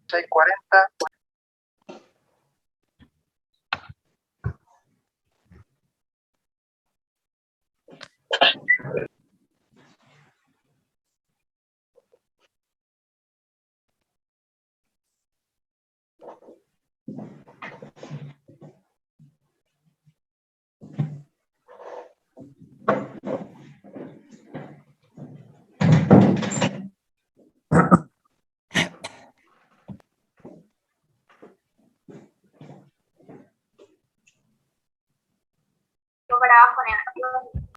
6:40. Para abajo negativo.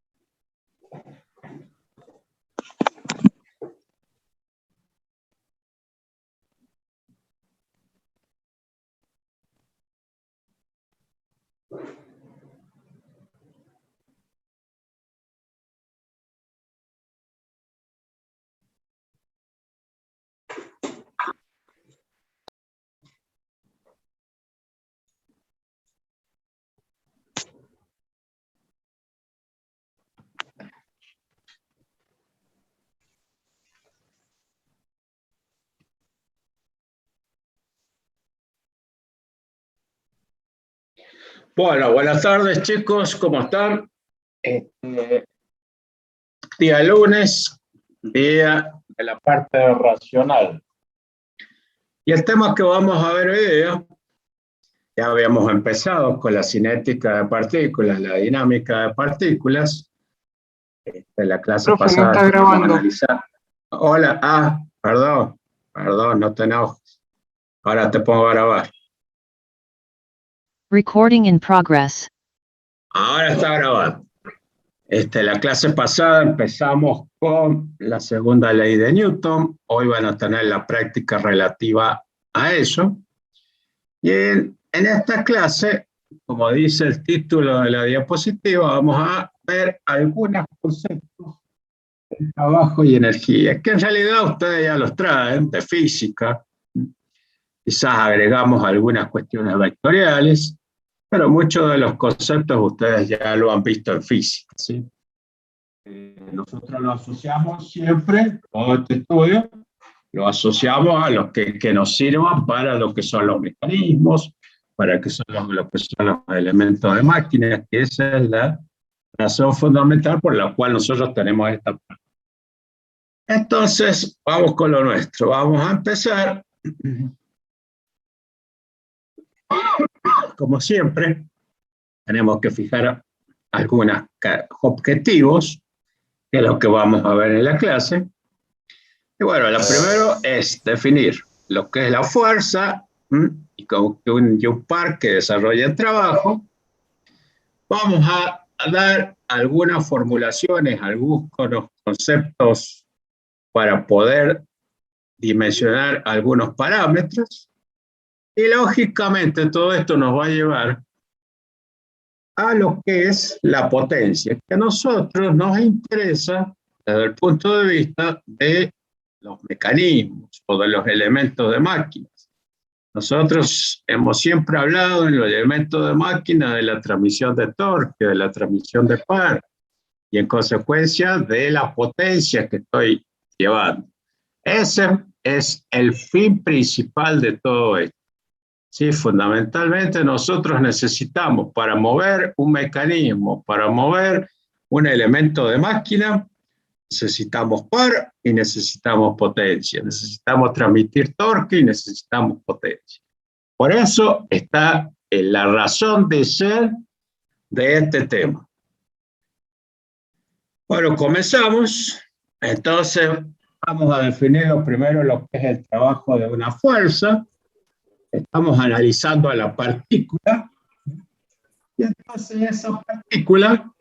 Bueno, buenas tardes chicos, ¿cómo están? Día lunes, día de la parte racional. Y el tema que vamos a ver hoy día, ya habíamos empezado con la cinética de partículas, la dinámica de partículas. De la clase Profe, pasada no está grabando. Hola, perdón, no te enojes. Ahora te pongo a grabar. Recording in progress. Ahora está grabando. La clase pasada empezamos con la segunda ley de Newton. Hoy van a tener la práctica relativa a eso. Y en esta clase, como dice el título de la diapositiva, vamos a ver algunos conceptos de trabajo y energía, que en realidad ustedes ya los traen de física. Quizás agregamos algunas cuestiones vectoriales, pero muchos de los conceptos ustedes ya lo han visto en física, ¿sí? Nosotros lo asociamos siempre, todo este estudio, lo asociamos a los que nos sirvan para lo que son los mecanismos, para lo que son los elementos de máquina, que esa es la razón fundamental por la cual nosotros tenemos esta parte. Entonces, vamos con lo nuestro. Vamos a empezar, como siempre, tenemos que fijar algunos objetivos, que es lo que vamos a ver en la clase. Y bueno, lo primero es definir lo que es la fuerza y un par que desarrolla el trabajo. Vamos a dar algunas formulaciones, algunos conceptos para poder dimensionar algunos parámetros. Y lógicamente todo esto nos va a llevar a lo que es la potencia, que a nosotros nos interesa desde el punto de vista de los mecanismos o de los elementos de máquinas. Nosotros hemos siempre hablado en los elementos de máquina de la transmisión de torque, de la transmisión de par, y en consecuencia de la potencia que estoy llevando. Ese es el fin principal de todo esto. Sí, fundamentalmente nosotros necesitamos para mover un mecanismo, para mover un elemento de máquina, necesitamos par y necesitamos potencia, necesitamos transmitir torque y necesitamos potencia. Por eso está la razón de ser de este tema. Bueno, comenzamos. Entonces vamos a definir primero lo que es el trabajo de una fuerza. Estamos analizando a la partícula, y entonces esa partícula,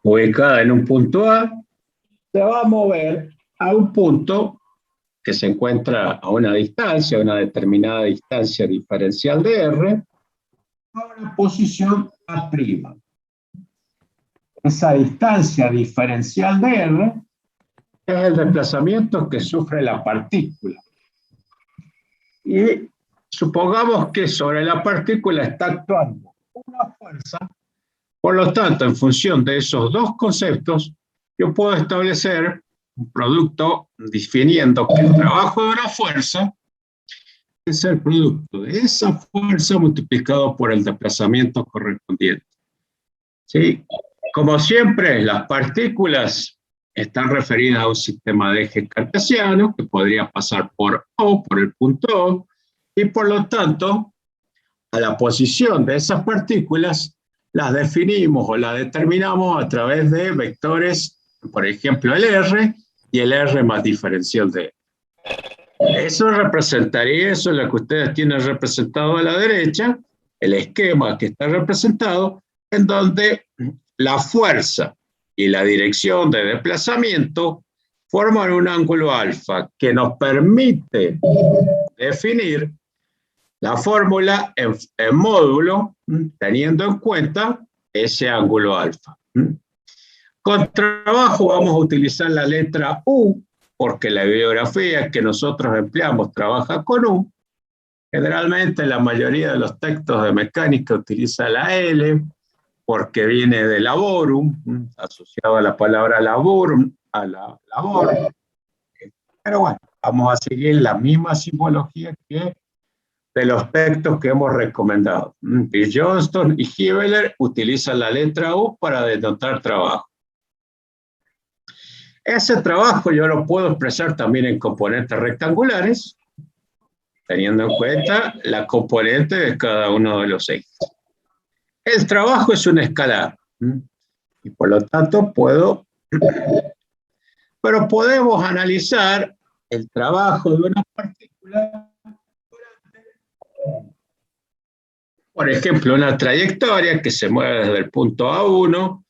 ubicada en un punto A, se va a mover a un punto que se encuentra a una distancia, a una determinada distancia diferencial de R, a una posición A'. Esa distancia diferencial de R es el desplazamiento que sufre la partícula. Y supongamos que sobre la partícula está actuando una fuerza, por lo tanto, en función de esos dos conceptos, yo puedo establecer un producto definiendo que el trabajo de una fuerza es el producto de esa fuerza multiplicado por el desplazamiento correspondiente. ¿Sí? Como siempre, las partículas están referidas a un sistema de ejes cartesianos que podría pasar por O, por el punto O, y por lo tanto, a la posición de esas partículas las definimos o las determinamos a través de vectores, por ejemplo, el R y el R más diferencial de E. Eso representaría, eso es lo que ustedes tienen representado a la derecha, el esquema que está representado, en donde la fuerza y la dirección de desplazamiento forman un ángulo alfa que nos permite definir la fórmula en módulo, teniendo en cuenta ese ángulo alfa. Con trabajo vamos a utilizar la letra U, porque la bibliografía que nosotros empleamos trabaja con U. Generalmente la mayoría de los textos de mecánica utiliza la L, porque viene de laborum, asociado a la palabra laborum, a la labor. Pero bueno, vamos a seguir la misma simbología que de los textos que hemos recomendado. Bill Johnston y Hibeler utilizan la letra U para denotar trabajo. Ese trabajo yo lo puedo expresar también en componentes rectangulares, teniendo en cuenta la componente de cada uno de los ejes. El trabajo es un escalar, y por lo tanto pero podemos analizar el trabajo de una partícula, por ejemplo, una trayectoria que se mueve desde el punto A1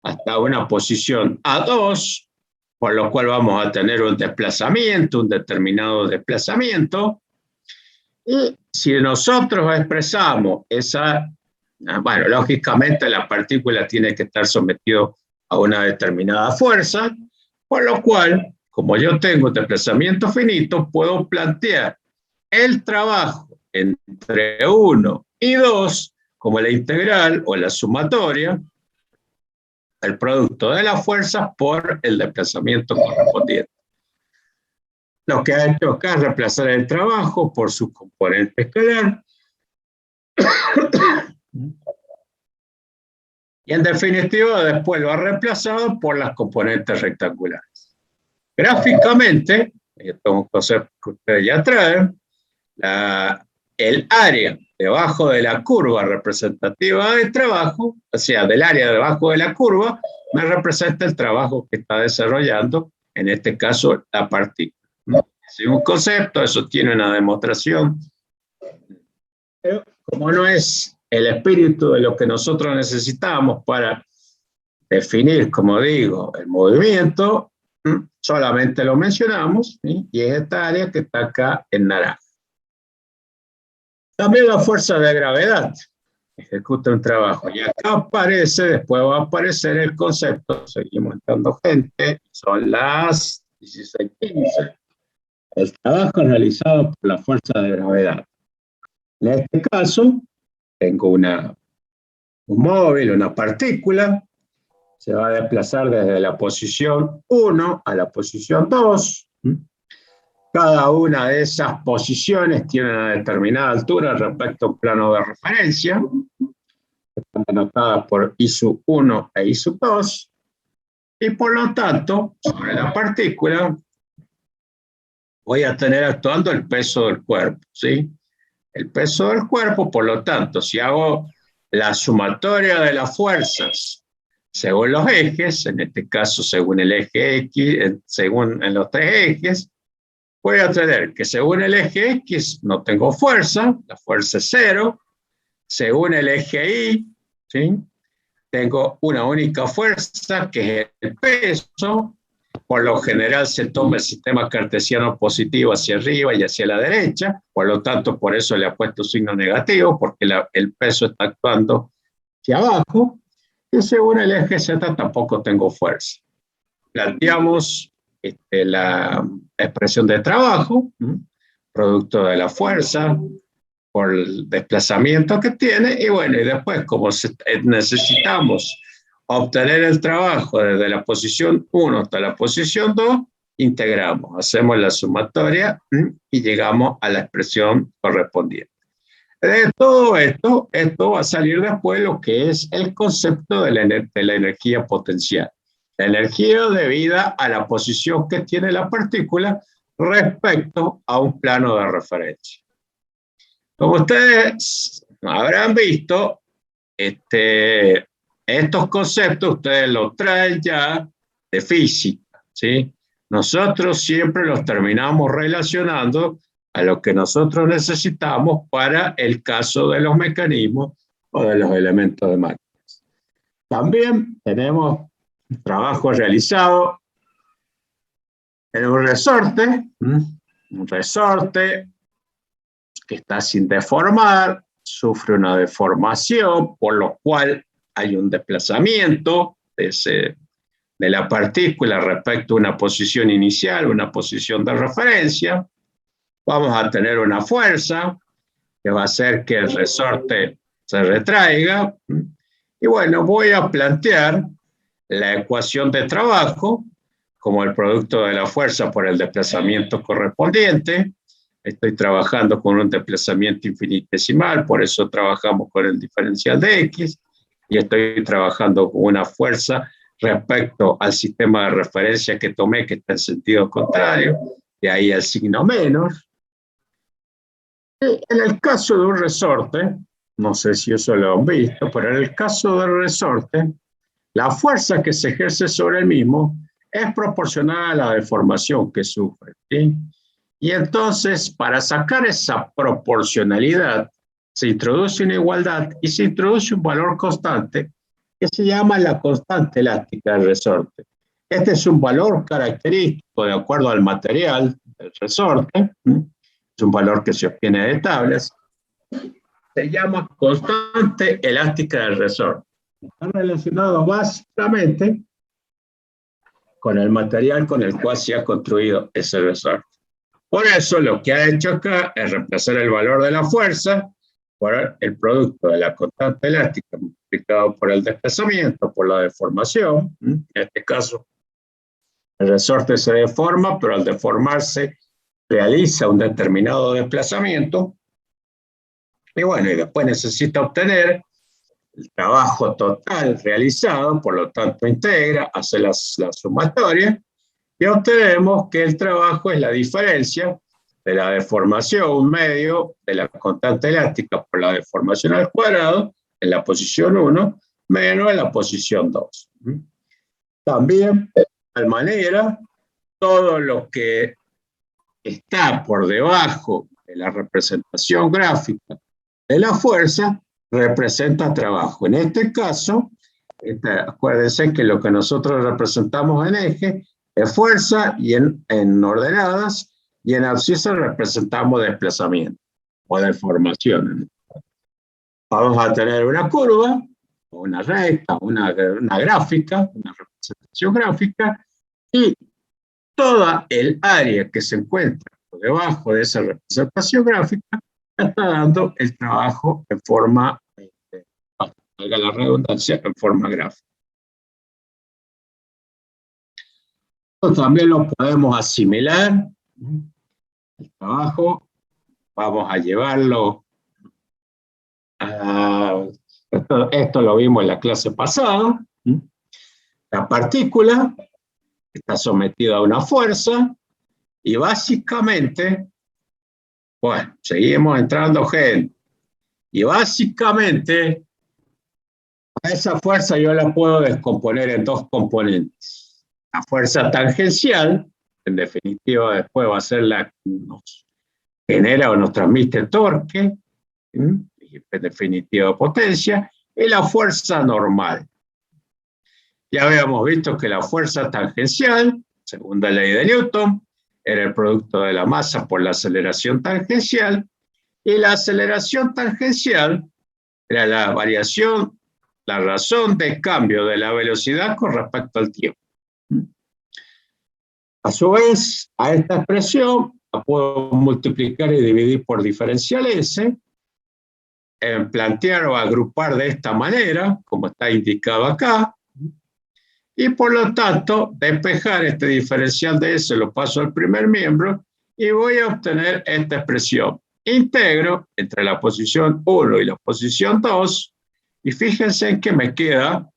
hasta una posición A2, por lo cual vamos a tener un desplazamiento, un determinado desplazamiento. Y si nosotros expresamos esa, bueno, lógicamente la partícula tiene que estar sometida a una determinada fuerza, por lo cual, como yo tengo un desplazamiento finito, puedo plantear el trabajo entre 1 y 2 como la integral o la sumatoria, el producto de las fuerzas por el desplazamiento correspondiente. Lo que ha hecho acá es reemplazar el trabajo por su componente escalar. Y en definitiva, después lo ha reemplazado por las componentes rectangulares. Gráficamente, esto es un concepto que ustedes ya traen, el área debajo de la curva representativa del trabajo, o sea, del área debajo de la curva, me representa el trabajo que está desarrollando, en este caso, la partícula. Es un concepto, eso tiene una demostración, pero como no es el espíritu de lo que nosotros necesitamos para definir, como digo, el movimiento, solamente lo mencionamos, ¿sí? Y es esta área que está acá en naranja. También la fuerza de gravedad ejecuta un trabajo. Y acá aparece, después va a aparecer el concepto, seguimos entrando gente, son las 16:15. El trabajo realizado por la fuerza de gravedad. En este caso, tengo un móvil, una partícula, se va a desplazar desde la posición 1 a la posición 2. Cada una de esas posiciones tiene una determinada altura respecto a un plano de referencia. Están denotadas por I sub 1 e I sub 2. Y por lo tanto, sobre la partícula, voy a tener actuando el peso del cuerpo, ¿sí? El peso del cuerpo, por lo tanto, si hago la sumatoria de las fuerzas según los ejes, en este caso según el eje X, según en los tres ejes, voy a tener que según el eje X no tengo fuerza, la fuerza es 0. Según el eje Y, ¿sí? Tengo una única fuerza que es el peso. Por lo general se toma el sistema cartesiano positivo hacia arriba y hacia la derecha, por lo tanto por eso le ha puesto signo negativo, porque el peso está actuando hacia abajo. Y según el eje Z tampoco tengo fuerza. Planteamos la expresión de trabajo, producto de la fuerza por el desplazamiento que tiene, y bueno, y después como necesitamos obtener el trabajo desde la posición 1 hasta la posición 2, integramos, hacemos la sumatoria y llegamos a la expresión correspondiente. De todo esto va a salir después lo que es el concepto de la energía potencial. La energía debida a la posición que tiene la partícula respecto a un plano de referencia. Como ustedes habrán visto, estos conceptos ustedes los traen ya de física, ¿sí? Nosotros siempre los terminamos relacionando a lo que nosotros necesitamos para el caso de los mecanismos o de los elementos de máquinas. También tenemos trabajo realizado en un resorte que está sin deformar, sufre una deformación, por lo cual hay un desplazamiento de la partícula respecto a una posición inicial, una posición de referencia. Vamos a tener una fuerza que va a hacer que el resorte se retraiga. Y bueno, voy a plantear la ecuación de trabajo como el producto de la fuerza por el desplazamiento correspondiente. Estoy trabajando con un desplazamiento infinitesimal, por eso trabajamos con el diferencial de X, y estoy trabajando con una fuerza respecto al sistema de referencia que tomé, que está en sentido contrario, de ahí el signo menos. En el caso de un resorte, no sé si eso lo han visto, pero en el caso del resorte, la fuerza que se ejerce sobre el mismo es proporcional a la deformación que sufre, ¿sí? Y entonces, para sacar esa proporcionalidad, se introduce una igualdad y se introduce un valor constante que se llama la constante elástica del resorte. Este es un valor característico de acuerdo al material del resorte, es un valor que se obtiene de tablas, se llama constante elástica del resorte. Está relacionado básicamente con el material con el cual se ha construido ese resorte. Por eso lo que ha hecho acá es reemplazar el valor de la fuerza por el producto de la constante elástica multiplicado por el desplazamiento, por la deformación. En este caso, el resorte se deforma, pero al deformarse realiza un determinado desplazamiento. Y bueno, y después necesita obtener el trabajo total realizado, por lo tanto integra, hace la sumatoria, y obtenemos que el trabajo es la diferencia de la deformación medio de la constante elástica por la deformación al cuadrado en la posición 1 menos en la posición 2. También, de tal manera, todo lo que está por debajo de la representación gráfica de la fuerza representa trabajo. En este caso, acuérdense que lo que nosotros representamos en eje es fuerza y en ordenadas, y en abscisa representamos desplazamiento o deformación. Vamos a tener una curva, una recta, una gráfica, una representación gráfica, y toda el área que se encuentra por debajo de esa representación gráfica está dando el trabajo en forma, valga la redundancia, en forma gráfica. Esto también lo podemos asimilar. El trabajo, vamos a llevarlo a... Esto lo vimos en la clase pasada. La partícula está sometida a una fuerza y básicamente, bueno, seguimos entrando gente, y básicamente a esa fuerza yo la puedo descomponer en dos componentes. La fuerza tangencial, en definitiva después va a ser la que nos genera o nos transmite torque, en definitiva potencia, y la fuerza normal. Ya habíamos visto que la fuerza tangencial, según la ley de Newton, era el producto de la masa por la aceleración tangencial, y la aceleración tangencial era la variación, la razón de cambio de la velocidad con respecto al tiempo. A su vez, a esta expresión la puedo multiplicar y dividir por diferencial S, plantear o agrupar de esta manera, como está indicado acá, y por lo tanto despejar este diferencial de S lo paso al primer miembro y voy a obtener esta expresión. Integro entre la posición 1 y la posición 2 y fíjense en que me queda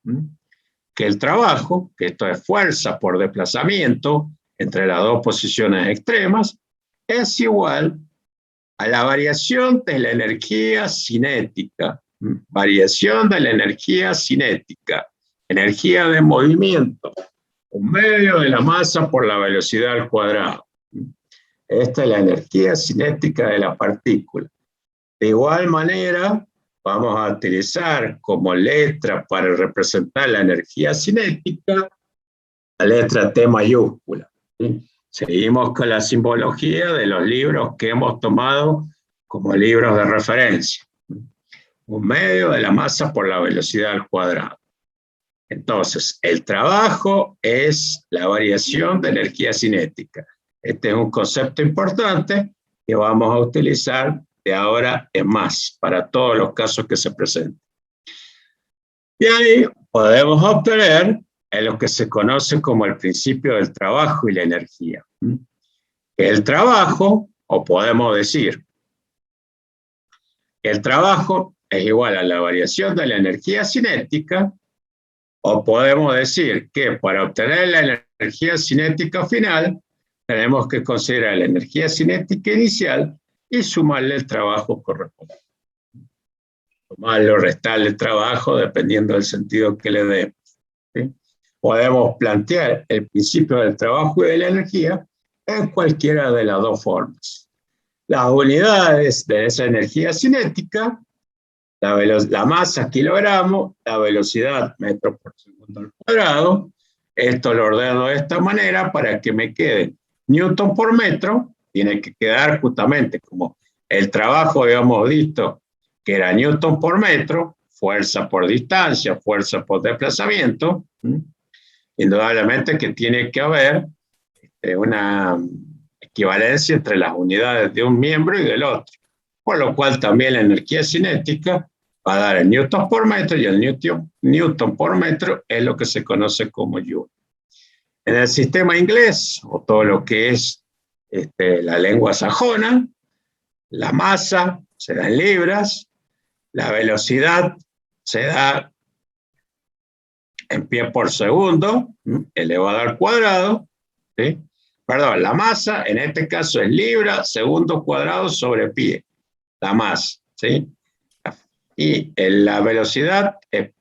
que el trabajo, que esto es fuerza por desplazamiento entre las dos posiciones extremas, es igual a la variación de la energía cinética. Variación de la energía cinética. Energía de movimiento. Un medio de la masa por la velocidad al cuadrado. Esta es la energía cinética de la partícula. De igual manera, vamos a utilizar como letra para representar la energía cinética la letra T mayúscula. ¿Sí? Seguimos con la simbología de los libros que hemos tomado como libros de referencia. Un medio de la masa por la velocidad al cuadrado. Entonces, el trabajo es la variación de energía cinética. Este es un concepto importante que vamos a utilizar de ahora en más para todos los casos que se presenten. Y ahí podemos obtener lo que se conoce como el principio del trabajo y la energía. El trabajo, o podemos decir, el trabajo es igual a la variación de la energía cinética, o podemos decir que para obtener la energía cinética final, tenemos que considerar la energía cinética inicial y sumarle el trabajo correspondiente. Sumarle o restarle el trabajo dependiendo del sentido que le demos. ¿Sí? Podemos plantear el principio del trabajo y de la energía en cualquiera de las dos formas. Las unidades de esa energía cinética, la masa kilogramo, la velocidad metro por segundo al cuadrado, esto lo ordeno de esta manera para que me quede newton por metro, tiene que quedar justamente como el trabajo habíamos visto que era newton por metro, fuerza por distancia, fuerza por desplazamiento, indudablemente que tiene que haber una equivalencia entre las unidades de un miembro y del otro, por lo cual también la energía cinética va a dar el newton por metro y el newton por metro es lo que se conoce como joule. En el sistema inglés, o todo lo que es la lengua sajona, la masa se da en libras, la velocidad se da en pie por segundo, elevado al cuadrado, ¿sí? Perdón, la masa en este caso es libra, segundo cuadrado sobre pie, la masa, ¿sí? Y la velocidad es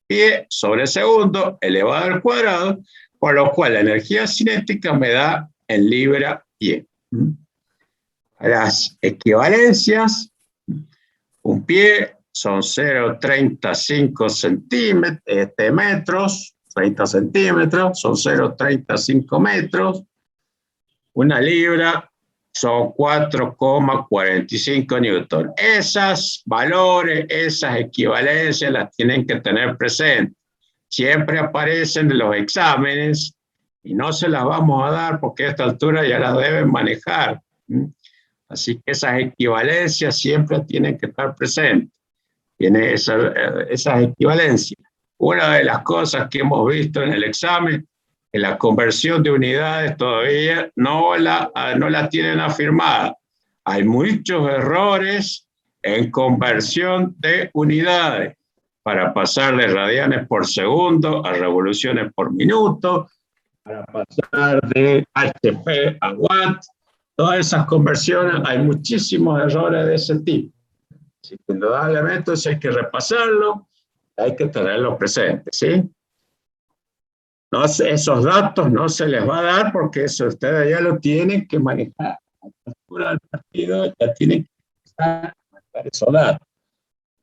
pie sobre segundo, elevado al cuadrado, por lo cual la energía cinética me da en libra pie. Las equivalencias, un pie son 0,35 metros, 30 centímetros, son 0,35 metros. Una libra son 4,45 newton. Esos valores, esas equivalencias las tienen que tener presentes. Siempre aparecen en los exámenes y no se las vamos a dar porque a esta altura ya las deben manejar. Así que esas equivalencias siempre tienen que estar presentes. Tiene esas equivalencias. Una de las cosas que hemos visto en el examen es la conversión de unidades todavía no la tienen afirmada. Hay muchos errores en conversión de unidades para pasar de radianes por segundo a revoluciones por minuto, para pasar de HP a watt. Todas esas conversiones, hay muchísimos errores de ese tipo. Así que indudablemente eso hay que repasarlo, hay que tenerlo presente, ¿sí? No, esos datos no se les va a dar porque eso ustedes ya lo tienen que manejar. A la altura del partido ya tienen que empezar a manejar esos datos.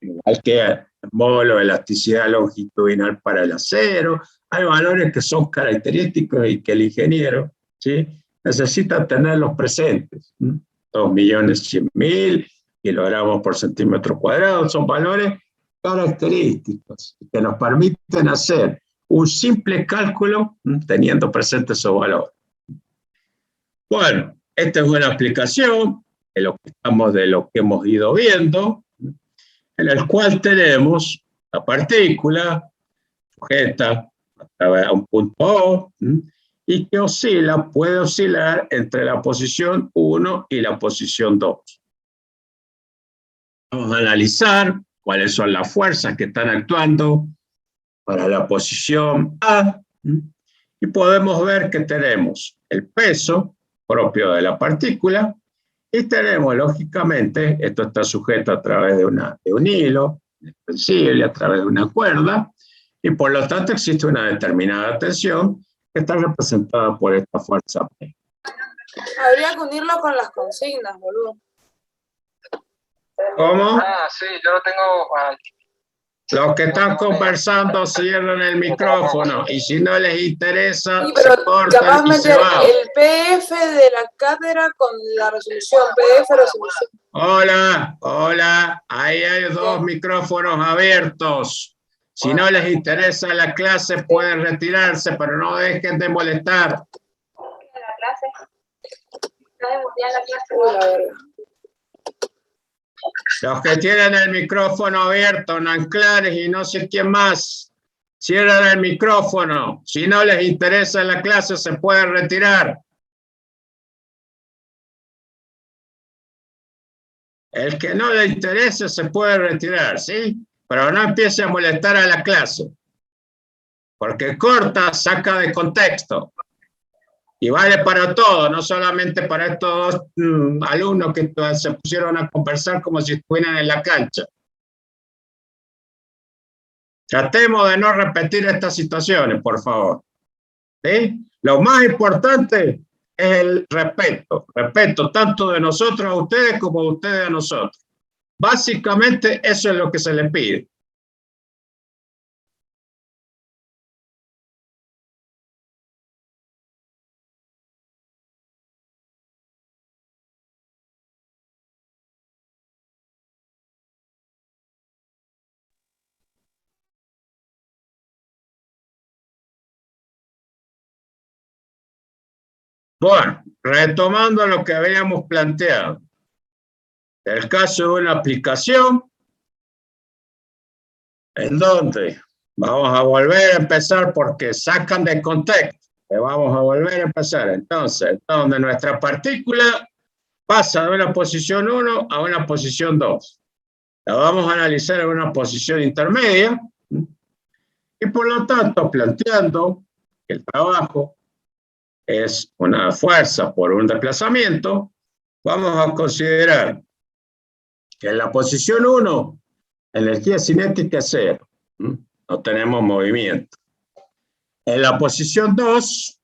Igual que el módulo de elasticidad longitudinal para el acero, hay valores que son característicos y que el ingeniero, ¿sí?, necesita tenerlos presentes. 2.100.000 kilogramos por centímetro cuadrado son valores característicos que nos permiten hacer un simple cálculo teniendo presentes esos valores. Bueno, esta es una explicación de lo que hemos ido viendo, en el cual tenemos la partícula sujeta a un punto O, y que puede oscilar entre la posición 1 y la posición 2. Vamos a analizar cuáles son las fuerzas que están actuando para la posición A, y podemos ver que tenemos el peso propio de la partícula y tenemos, lógicamente, esto está sujeto a través de un hilo extensible, a través de una cuerda, y por lo tanto existe una determinada tensión que está representada por esta fuerza P. Habría que unirlo con las consignas, boludo. ¿Cómo? Ah, sí, yo lo tengo. Los que están conversando cierran el micrófono y si no les interesa, Sí, pero se cortan capaz y se meter van. el PDF de la cátedra con la resolución, PDF resolución. Hola, hola, ahí hay dos micrófonos abiertos. Si no les interesa la clase, pueden retirarse, pero no dejen de molestar. La clase. No devolvían la clase. Uy, la verga. Los que tienen el micrófono abierto, Nanclares y no sé quién más, cierran el micrófono. Si no les interesa la clase, se pueden retirar. El que no le interese se puede retirar, ¿sí? Pero no empiece a molestar a la clase. Porque corta, saca de contexto. Y vale para todo, no solamente para estos dos alumnos que se pusieron a conversar como si estuvieran en la cancha. Tratemos de no repetir estas situaciones, por favor. ¿Sí? Lo más importante es el respeto. Respeto tanto de nosotros a ustedes como de ustedes a nosotros. Básicamente eso es lo que se les pide. Bueno, retomando lo que habíamos planteado. En el caso de una aplicación, en donde vamos a volver a empezar porque sacan de contexto, que vamos a volver a empezar. Entonces, donde nuestra partícula pasa de una posición 1 a una posición 2. La vamos a analizar en una posición intermedia y por lo tanto planteando que el trabajo es una fuerza por un desplazamiento, vamos a considerar que en la posición 1, energía cinética es 0, no tenemos movimiento. En la posición 2,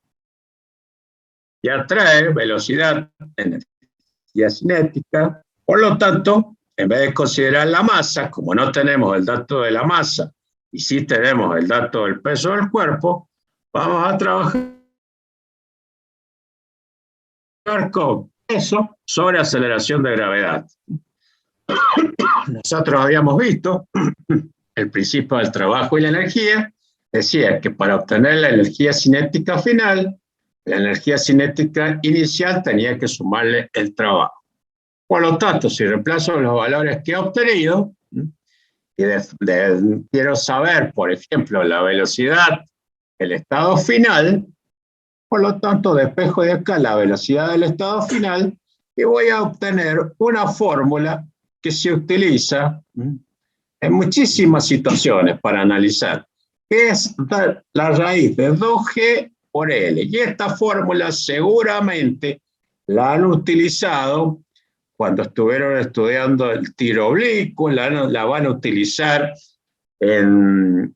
ya trae velocidad, energía cinética, por lo tanto, en vez de considerar la masa, como no tenemos el dato de la masa y sí tenemos el dato del peso del cuerpo, vamos a trabajar con peso sobre aceleración de gravedad. Nosotros habíamos visto el principio del trabajo y la energía, decía que para obtener la energía cinética final, la energía cinética inicial tenía que sumarle el trabajo. Por lo tanto, si reemplazo los valores que he obtenido, y quiero saber, por ejemplo, la velocidad, el estado final, por lo tanto, despejo de acá la velocidad del estado final y voy a obtener una fórmula que se utiliza en muchísimas situaciones para analizar, que es la raíz de 2G por L. Y esta fórmula seguramente la han utilizado cuando estuvieron estudiando el tiro oblicuo, la van a utilizar en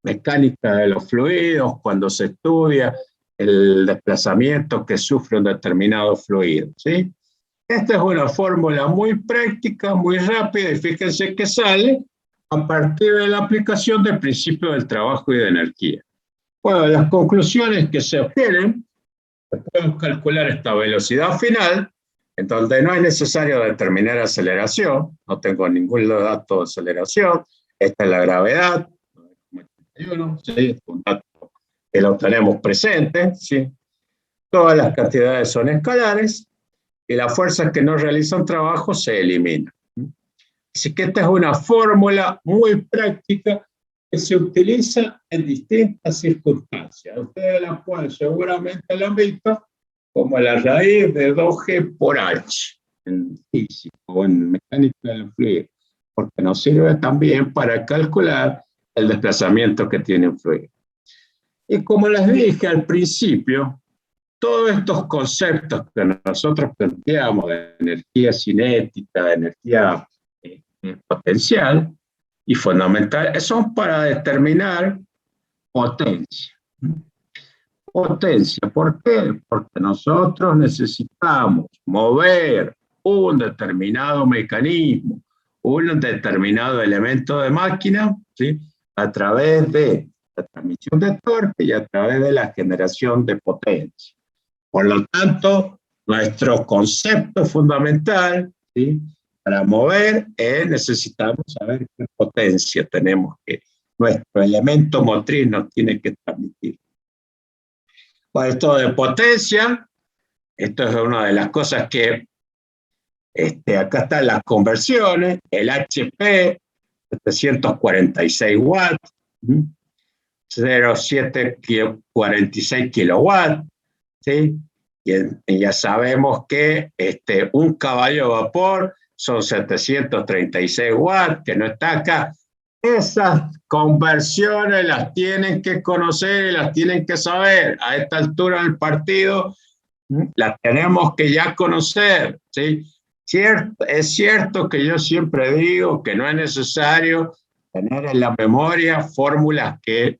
mecánica de los fluidos, cuando se estudia el desplazamiento que sufre un determinado fluido, ¿sí? Esta es una fórmula muy práctica, muy rápida, y fíjense que sale a partir de la aplicación del principio del trabajo y de energía. Bueno, las conclusiones que se obtienen, podemos calcular esta velocidad final, en donde no es necesario determinar aceleración, no tengo ningún dato de aceleración, esta es la gravedad, ¿sí? Un dato que lo tenemos presente, ¿sí? Todas las cantidades son escalares y las fuerzas que no realizan trabajo se eliminan. Así que esta es una fórmula muy práctica que se utiliza en distintas circunstancias. Ustedes la pueden, seguramente la han visto, como la raíz de 2G por H, en física o en mecánica del fluido, porque nos sirve también para calcular el desplazamiento que tiene un fluido. Y como les dije al principio, todos estos conceptos que nosotros planteamos de energía cinética, de energía potencial y fundamental, son para determinar potencia. Potencia, ¿por qué? Porque nosotros necesitamos mover un determinado mecanismo, un determinado elemento de máquina, ¿sí? A través de la transmisión de torque y a través de la generación de potencia. Por lo tanto, nuestro concepto fundamental, ¿sí? Para mover necesitamos saber qué potencia tenemos que, nuestro elemento motriz nos tiene que transmitir. Bueno, esto de potencia, esto es una de las cosas que, acá están las conversiones, el HP, 746 watts, 0,746 kilowatts, ¿sí? Y ya sabemos que un caballo de vapor son 736 watts, que no está acá. Esas conversiones las tienen que conocer y las tienen que saber. A esta altura del partido las tenemos que ya conocer, ¿sí? Es cierto que yo siempre digo que no es necesario tener en la memoria fórmulas que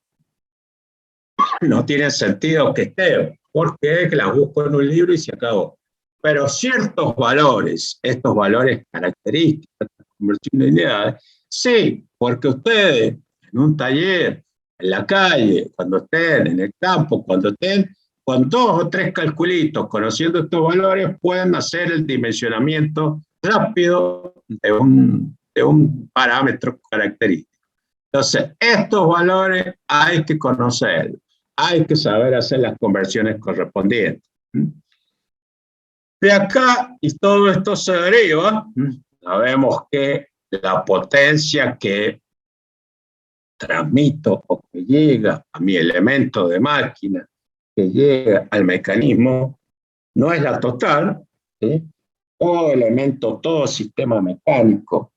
no tienen sentido que estén, porque las busco en un libro y se acabó. Pero ciertos valores, estos valores característicos de la conversión de unidades, sí, porque ustedes en un taller, en la calle, cuando estén en el campo, cuando estén con 2 o 3 calculitos, conociendo estos valores, pueden hacer el dimensionamiento rápido de un parámetro característico. Entonces, estos valores hay que conocerlos, hay que saber hacer las conversiones correspondientes. De acá, y todo esto se deriva, sabemos que la potencia que transmito o que llega a mi elemento de máquina, que llega al mecanismo, no es la total, ¿sí? Todo elemento, todo sistema mecánico,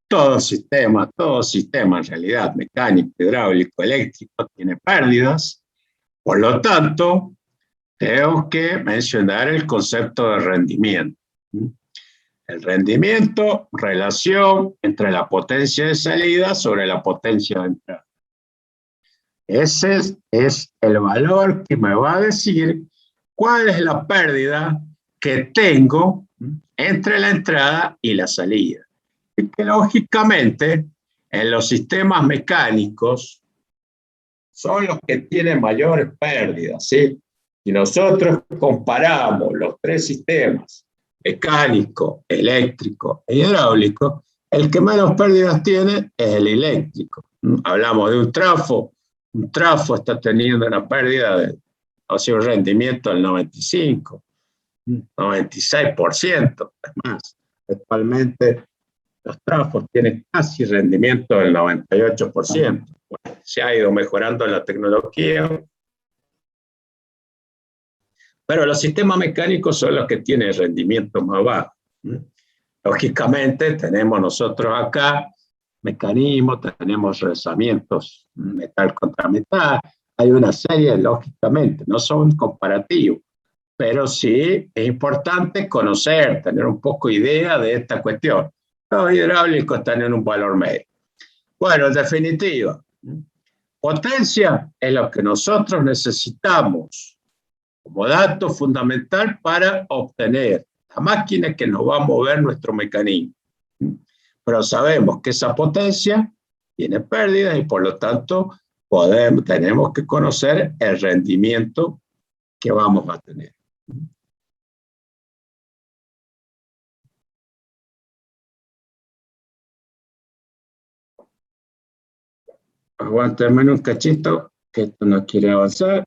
todo sistema en realidad, mecánico, hidráulico, eléctrico, tiene pérdidas. Por lo tanto, tengo que mencionar el concepto de rendimiento. El rendimiento, relación entre la potencia de salida sobre la potencia de entrada. Ese es el valor que me va a decir cuál es la pérdida que tengo entre la entrada y la salida. Y que lógicamente en los sistemas mecánicos son los que tienen mayores pérdidas, ¿sí? Si nosotros comparamos los 3 sistemas, mecánico, eléctrico e hidráulico, el que menos pérdidas tiene es el eléctrico. Hablamos de un trafo está teniendo una pérdida de, o sea, un rendimiento del 95, 96%, es más, actualmente los trafos tienen casi rendimiento del 98%. Bueno, se ha ido mejorando la tecnología, pero los sistemas mecánicos son los que tienen rendimiento más bajo. Lógicamente, tenemos nosotros acá mecanismos, tenemos rezamientos metal contra metal, hay una serie, lógicamente, no son comparativos, pero sí es importante conocer, tener un poco idea de esta cuestión. Los hidráulicos están en un valor medio. Bueno, en definitiva, potencia es lo que nosotros necesitamos como dato fundamental para obtener la máquina que nos va a mover nuestro mecanismo. Pero sabemos que esa potencia tiene pérdidas y por lo tanto tenemos que conocer el rendimiento que vamos a tener. Aguántame un cachito, que esto no quiere avanzar.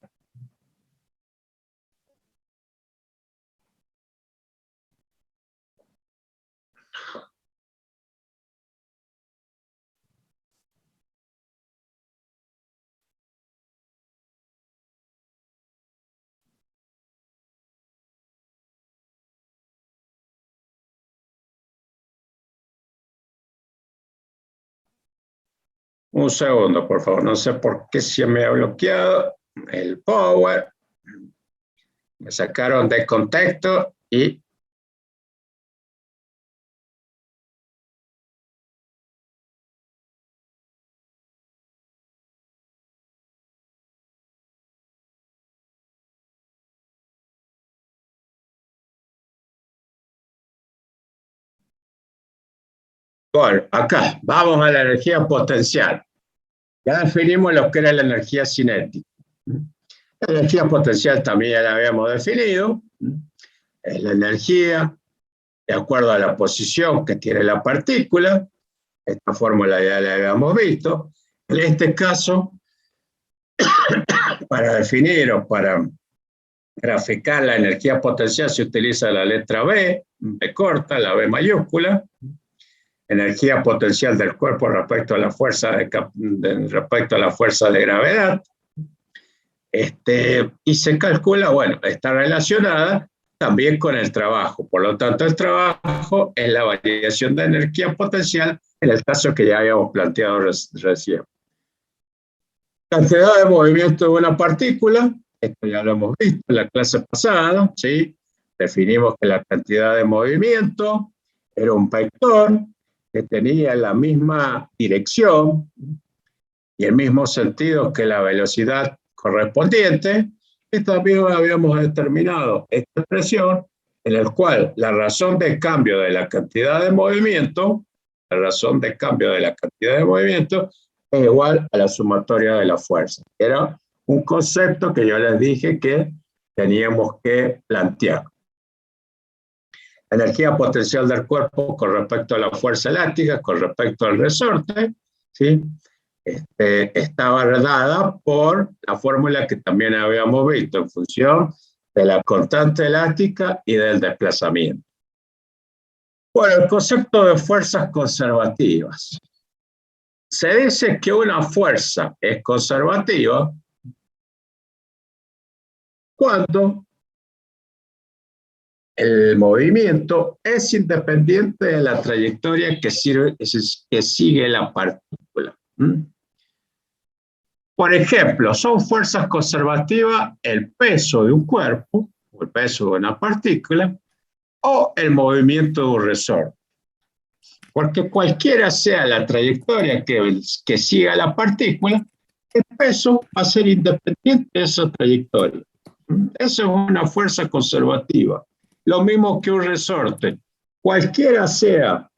Un segundo, por favor. No sé por qué se me ha bloqueado el Power. Me sacaron de contexto y bueno, acá vamos a la energía potencial. Ya definimos lo que era la energía cinética. La energía potencial también ya la habíamos definido. Es la energía de acuerdo a la posición que tiene la partícula. Esta fórmula ya la habíamos visto. En este caso, para definir o para graficar la energía potencial se utiliza la letra B, B corta, la B mayúscula. Energía potencial del cuerpo respecto a la fuerza de gravedad. Y se calcula, bueno, está relacionada también con el trabajo. Por lo tanto, el trabajo es la variación de energía potencial en el caso que ya habíamos planteado recién. Cantidad de movimiento de una partícula, esto ya lo hemos visto en la clase pasada, ¿sí? Definimos que la cantidad de movimiento era un vector que tenía la misma dirección y el mismo sentido que la velocidad correspondiente, y también habíamos determinado esta expresión en la cual la razón de cambio de la cantidad de movimiento, es igual a la sumatoria de la fuerza. Era un concepto que yo les dije que teníamos que plantear. Energía potencial del cuerpo con respecto a la fuerza elástica, con respecto al resorte, ¿sí? Estaba dada por la fórmula que también habíamos visto en función de la constante elástica y del desplazamiento. Bueno, el concepto de fuerzas conservativas. Se dice que una fuerza es conservativa cuando el movimiento es independiente de la trayectoria que sigue la partícula. Por ejemplo, son fuerzas conservativas el peso de un cuerpo, o el peso de una partícula, o el movimiento de un resorte. Porque cualquiera sea la trayectoria que siga la partícula, el peso va a ser independiente de esa trayectoria. Esa es una fuerza conservativa. Lo mismo que un resorte. Cualquiera sea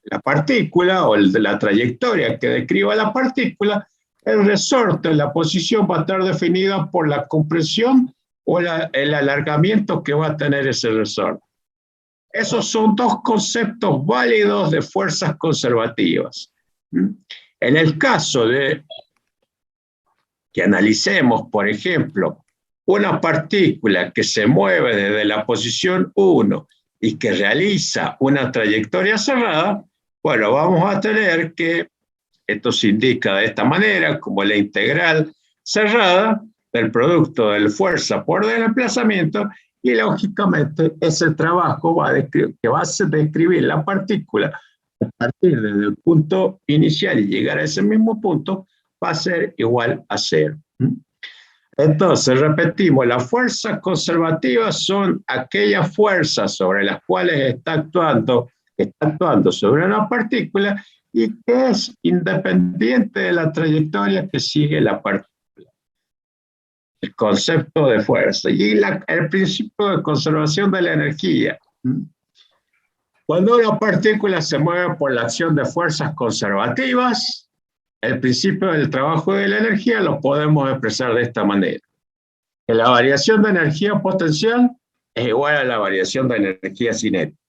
la partícula o la trayectoria que describa la partícula, el resorte, la posición va a estar definida por la compresión o el alargamiento que va a tener ese resorte. Esos son dos conceptos válidos de fuerzas conservativas. En el caso de que analicemos, por ejemplo, una partícula que se mueve desde la posición 1 y que realiza una trayectoria cerrada, bueno, vamos a tener que, esto se indica de esta manera, como la integral cerrada del producto de la fuerza por desplazamiento, y lógicamente ese trabajo que va a describir la partícula a partir del punto inicial y llegar a ese mismo punto, va a ser igual a 0. Entonces, repetimos, las fuerzas conservativas son aquellas fuerzas sobre las cuales está actuando sobre una partícula y que es independiente de la trayectoria que sigue la partícula. El concepto de fuerza y el principio de conservación de la energía. Cuando una partícula se mueve por la acción de fuerzas conservativas, el principio del trabajo de la energía lo podemos expresar de esta manera. Que la variación de energía potencial es igual a la variación de energía cinética.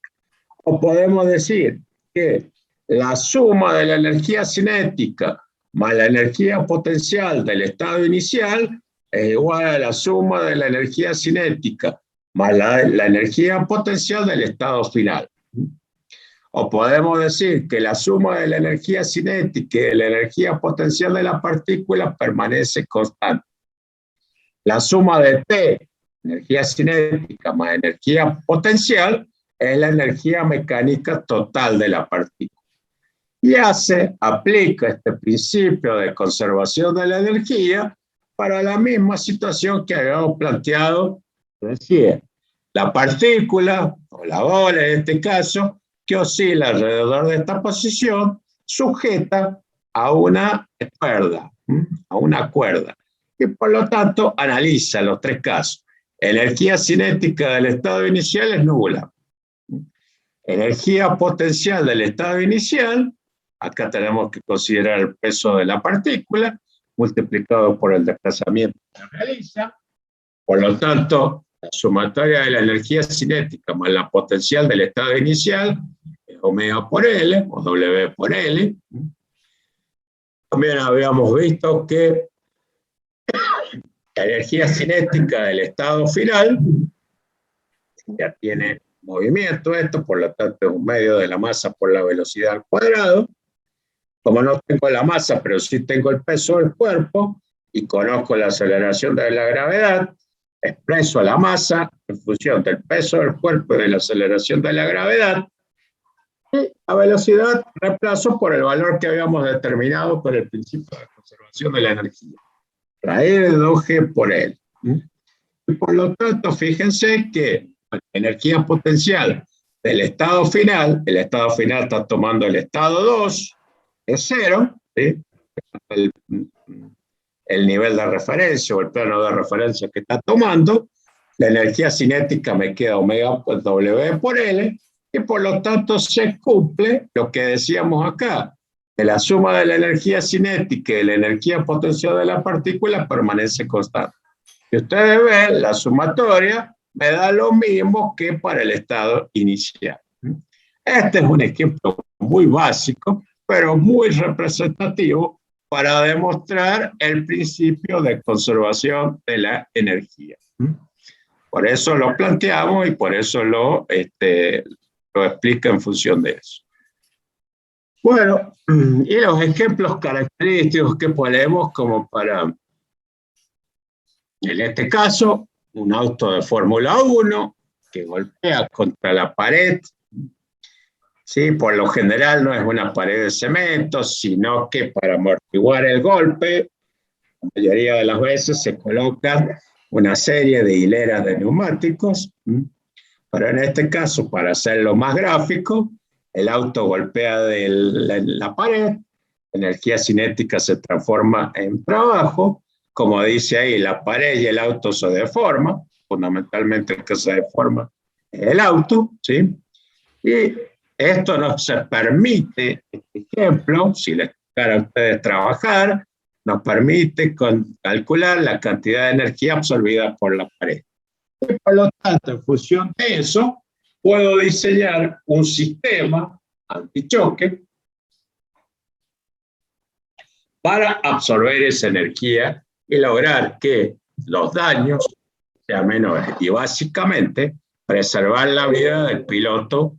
O podemos decir que la suma de la energía cinética más la energía potencial del estado inicial es igual a la suma de la energía cinética más la energía potencial del estado final. O podemos decir que la suma de la energía cinética y de la energía potencial de la partícula permanece constante. La suma de T, energía cinética más energía potencial, es la energía mecánica total de la partícula. y aplica este principio de conservación de la energía para la misma situación que habíamos planteado recién. La partícula, o la bola en este caso, que oscila alrededor de esta posición, sujeta a una cuerda. Y por lo tanto analiza los tres casos. Energía cinética del estado inicial es nula. Energía potencial del estado inicial, acá tenemos que considerar el peso de la partícula, multiplicado por el desplazamiento que se realiza. Por lo tanto, la sumatoria de la energía cinética más la potencial del estado inicial es omega por L, o W por L. También habíamos visto que la energía cinética del estado final ya tiene movimiento esto, por lo tanto es un medio de la masa por la velocidad al cuadrado. Como no tengo la masa, pero sí tengo el peso del cuerpo y conozco la aceleración de la gravedad, expreso la masa en función del peso del cuerpo y de la aceleración de la gravedad, y la velocidad reemplazo por el valor que habíamos determinado por el principio de conservación de la energía. Raíz de 2G por L. Y por lo tanto, fíjense que la energía potencial del estado final, el estado final está tomando el estado 2, es 0, ¿sí? El nivel de referencia o el plano de referencia que está tomando, la energía cinética me queda omega W por L, y por lo tanto se cumple lo que decíamos acá, que la suma de la energía cinética y de la energía potencial de la partícula permanece constante. Si ustedes ven, la sumatoria me da lo mismo que para el estado inicial. Este es un ejemplo muy básico, pero muy representativo para demostrar el principio de conservación de la energía. Por eso lo planteamos y por eso lo explica en función de eso. Bueno, y los ejemplos característicos que ponemos como para, en este caso, un auto de Fórmula 1 que golpea contra la pared. Sí, por lo general no es una pared de cemento, sino que para amortiguar el golpe, la mayoría de las veces se colocan una serie de hileras de neumáticos. Pero en este caso, para hacerlo más gráfico, el auto golpea la pared, la energía cinética se transforma en trabajo, como dice ahí, la pared y el auto se deforman, fundamentalmente el que se deforma es el auto, ¿sí? Y esto nos permite, este ejemplo, si les tocara a ustedes trabajar, nos permite calcular la cantidad de energía absorbida por la pared. Y por lo tanto, en función de eso, puedo diseñar un sistema antichoque para absorber esa energía y lograr que los daños sean menores y básicamente preservar la vida del piloto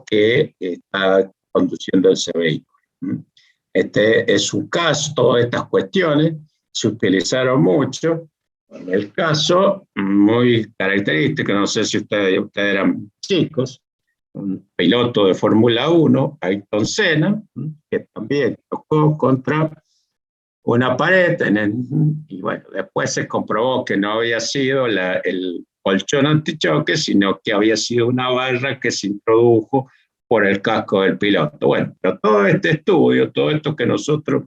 que está conduciendo ese vehículo. Este es un caso, todas estas cuestiones se utilizaron mucho. En el caso muy característico, no sé si ustedes eran chicos, un piloto de Fórmula 1, Ayrton Senna, que también tocó contra una pared, y bueno, después se comprobó que no había sido el colchón antichoque, sino que había sido una barra que se introdujo por el casco del piloto. Bueno, pero todo este estudio, todo esto que nosotros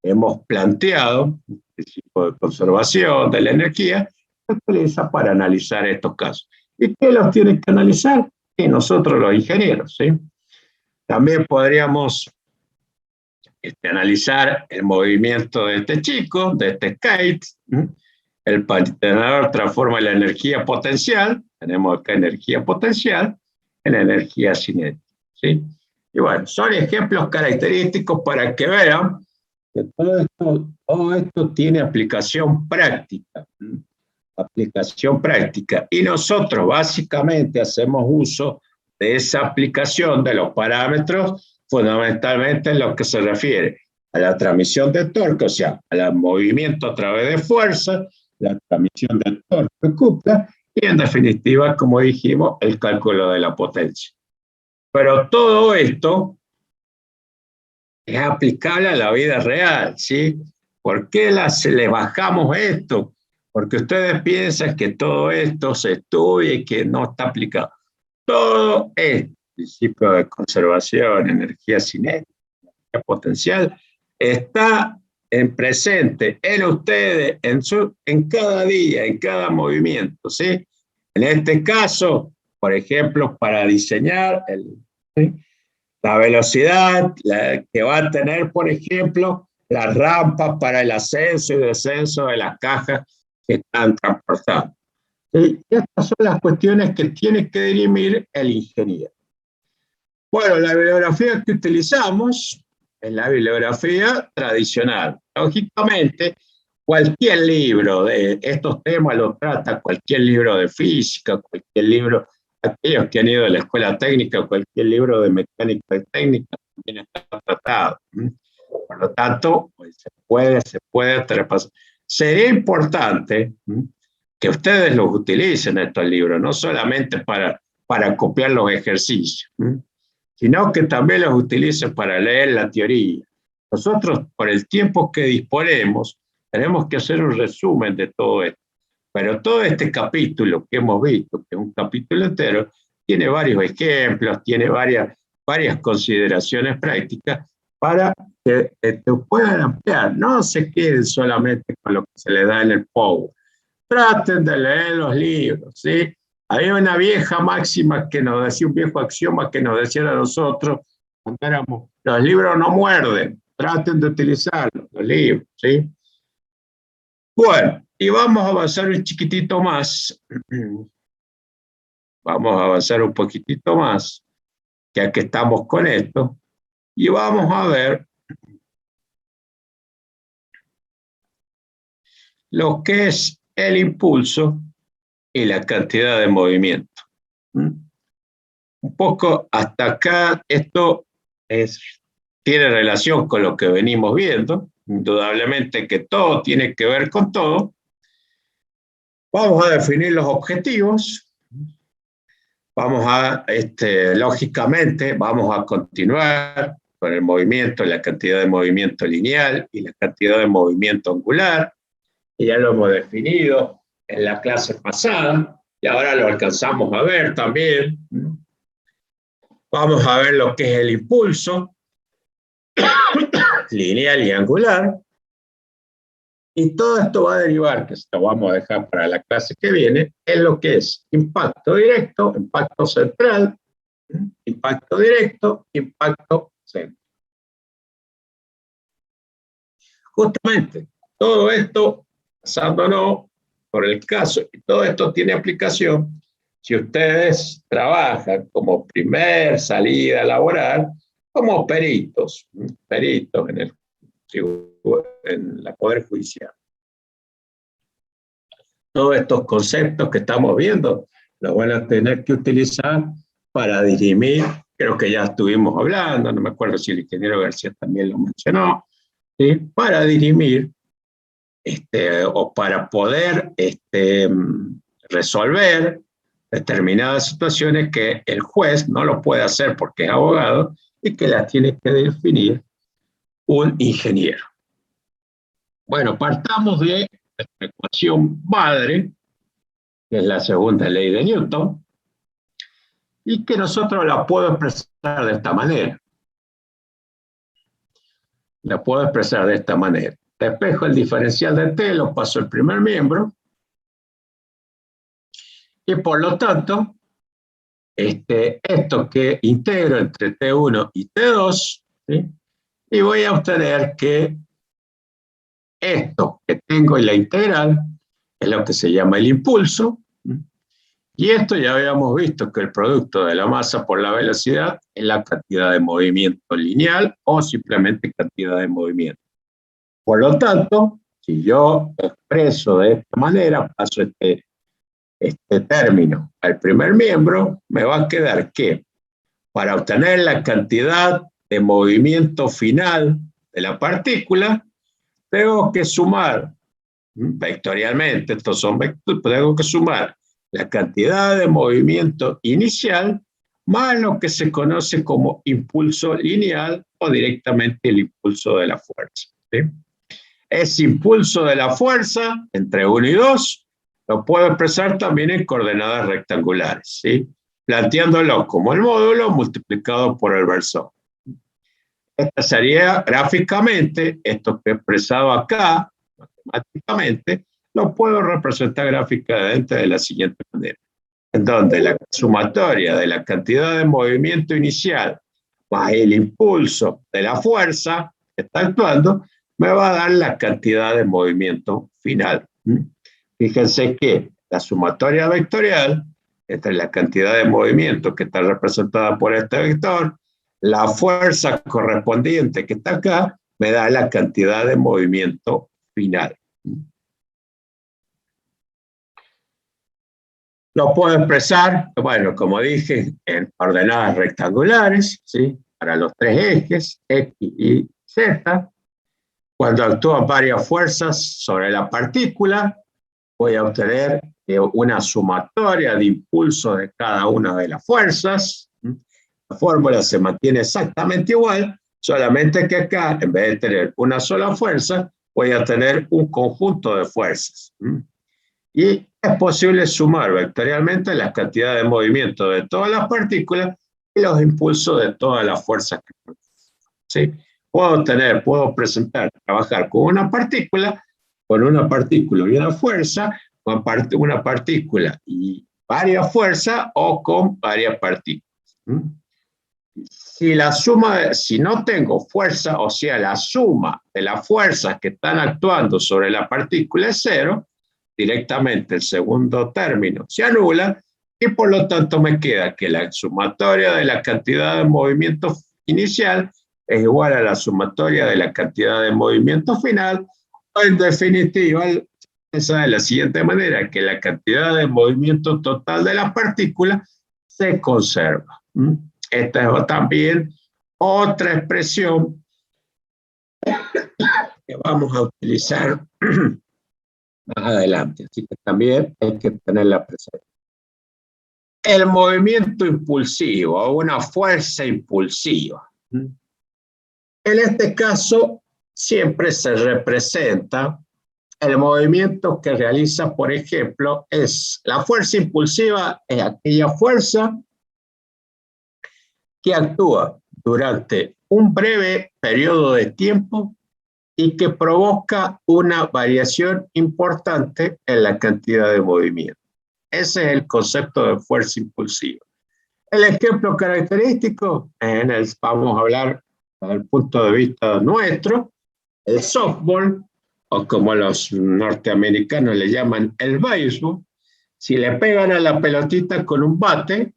hemos planteado, el principio de conservación de la energía, se utiliza para analizar estos casos. ¿Y qué los tienen que analizar? Y nosotros los ingenieros, ¿sí? También podríamos analizar el movimiento de este chico, de este skate. El patinador transforma la energía potencial, tenemos acá energía potencial, en energía cinética, ¿sí? Y bueno, son ejemplos característicos para que vean que todo esto tiene aplicación práctica. Aplicación práctica. Y nosotros básicamente hacemos uso de esa aplicación de los parámetros fundamentalmente en lo que se refiere a la transmisión de torque, o sea, al movimiento a través de fuerza, la transmisión de torque cupla y en definitiva, como dijimos, el cálculo de la potencia. Pero todo esto es aplicable a la vida real, ¿sí? ¿Por qué le bajamos esto? Porque ustedes piensan que todo esto se estudia y que no está aplicado. Todo es principio de conservación, energía cinética, energía potencial, está en presente en ustedes, en cada día, en cada movimiento, ¿sí? En este caso, por ejemplo, para diseñar ¿sí? La velocidad que va a tener, por ejemplo, las rampas para el ascenso y descenso de las cajas que están transportando. ¿Sí? Estas son las cuestiones que tiene que dirimir el ingeniero. Bueno, la bibliografía que utilizamos es la bibliografía tradicional. Lógicamente, cualquier libro de estos temas lo trata, cualquier libro de física, cualquier libro, aquellos que han ido a la escuela técnica, cualquier libro de mecánica y técnica también está tratado. Por lo tanto, pues se puede traspasar. Sería importante que ustedes los utilicen estos libros, no solamente para copiar los ejercicios, sino que también los utilicen para leer la teoría. Nosotros, por el tiempo que disponemos, tenemos que hacer un resumen de todo esto. Pero todo este capítulo que hemos visto, que es un capítulo entero, tiene varios ejemplos, tiene varias consideraciones prácticas para que puedan ampliar. No se queden solamente con lo que se les da en el Power. Traten de leer los libros, ¿sí? Había una vieja máxima que nos decía, un viejo axioma que nos decía a nosotros cuando éramos, los libros no muerden, traten de utilizarlos, los libros, ¿sí? Bueno, y vamos a avanzar un chiquitito más. Vamos a avanzar un poquitito más, ya que estamos con esto, y vamos a ver lo que es el impulso y la cantidad de movimiento. Un poco hasta acá, esto tiene relación con lo que venimos viendo, indudablemente que todo tiene que ver con todo. Vamos a definir los objetivos, vamos a, lógicamente, vamos a continuar con el movimiento, la cantidad de movimiento lineal y la cantidad de movimiento angular, que ya lo hemos definido en la clase pasada, y ahora lo alcanzamos a ver también. Vamos a ver lo que es el impulso lineal y angular. Y todo esto va a derivar, que esto vamos a dejar para la clase que viene, en lo que es impacto directo, impacto central, impacto directo, impacto central. Justamente, todo esto, basándonos por el caso, y todo esto tiene aplicación si ustedes trabajan como primer salida laboral, como peritos en la Poder Judicial. Todos estos conceptos que estamos viendo los van a tener que utilizar para dirimir, creo que ya estuvimos hablando, no me acuerdo si el ingeniero García también lo mencionó, ¿sí? Para dirimir o para poder resolver determinadas situaciones que el juez no lo puede hacer porque es abogado y que las tiene que definir un ingeniero. Bueno, partamos de la ecuación madre, que es la segunda ley de Newton, y que nosotros la puedo expresar de esta manera. La puedo expresar de esta manera. Despejo el diferencial de T, lo paso al primer miembro, y por lo tanto, esto que integro entre T1 y T2, ¿sí? Y voy a obtener que esto que tengo en la integral es lo que se llama el impulso, y esto ya habíamos visto que el producto de la masa por la velocidad es la cantidad de movimiento lineal o simplemente cantidad de movimiento. Por lo tanto, si yo expreso de esta manera, paso este término al primer miembro, me va a quedar que para obtener la cantidad de movimiento final de la partícula, tengo que sumar vectorialmente, estos son vectores, tengo que sumar la cantidad de movimiento inicial más lo que se conoce como impulso lineal o directamente el impulso de la fuerza, ¿sí? Ese impulso de la fuerza entre 1 y 2 lo puedo expresar también en coordenadas rectangulares, ¿sí? Planteándolo como el módulo multiplicado por el versor. Esta sería gráficamente, esto que he expresado acá, matemáticamente, lo puedo representar gráficamente de la siguiente manera, en donde la sumatoria de la cantidad de movimiento inicial más el impulso de la fuerza que está actuando, me va a dar la cantidad de movimiento final. Fíjense que la sumatoria vectorial entre la cantidad de movimiento que está representada por este vector, la fuerza correspondiente que está acá, me da la cantidad de movimiento final. Lo puedo expresar, bueno, como dije, en coordenadas rectangulares, ¿sí? Para los 3 ejes, X y Z. Cuando actúan varias fuerzas sobre la partícula, voy a obtener una sumatoria de impulso de cada una de las fuerzas. La fórmula se mantiene exactamente igual, solamente que acá, en vez de tener una sola fuerza, voy a tener un conjunto de fuerzas. Y es posible sumar vectorialmente la cantidad de movimiento de todas las partículas y los impulsos de todas las fuerzas que produce, ¿sí? Puedo presentar, trabajar con una partícula y una fuerza, con una partícula y varias fuerzas o con varias partículas. Si no tengo fuerza, o sea, la suma de las fuerzas que están actuando sobre la partícula es 0, directamente el segundo término se anula y por lo tanto me queda que la sumatoria de la cantidad de movimiento inicial es igual a la sumatoria de la cantidad de movimiento final, o en definitiva, esa de la siguiente manera, que la cantidad de movimiento total de la partícula se conserva. Esta es también otra expresión que vamos a utilizar más adelante, así que también hay que tenerla presente. El movimiento impulsivo o una fuerza impulsiva. En este caso, siempre se representa el movimiento que realiza, por ejemplo, la fuerza impulsiva es aquella fuerza que actúa durante un breve periodo de tiempo y que provoca una variación importante en la cantidad de movimiento. Ese es el concepto de fuerza impulsiva. El ejemplo característico, vamos a hablar desde el punto de vista nuestro, el softball, o como los norteamericanos le llaman el béisbol. Si le pegan a la pelotita con un bate,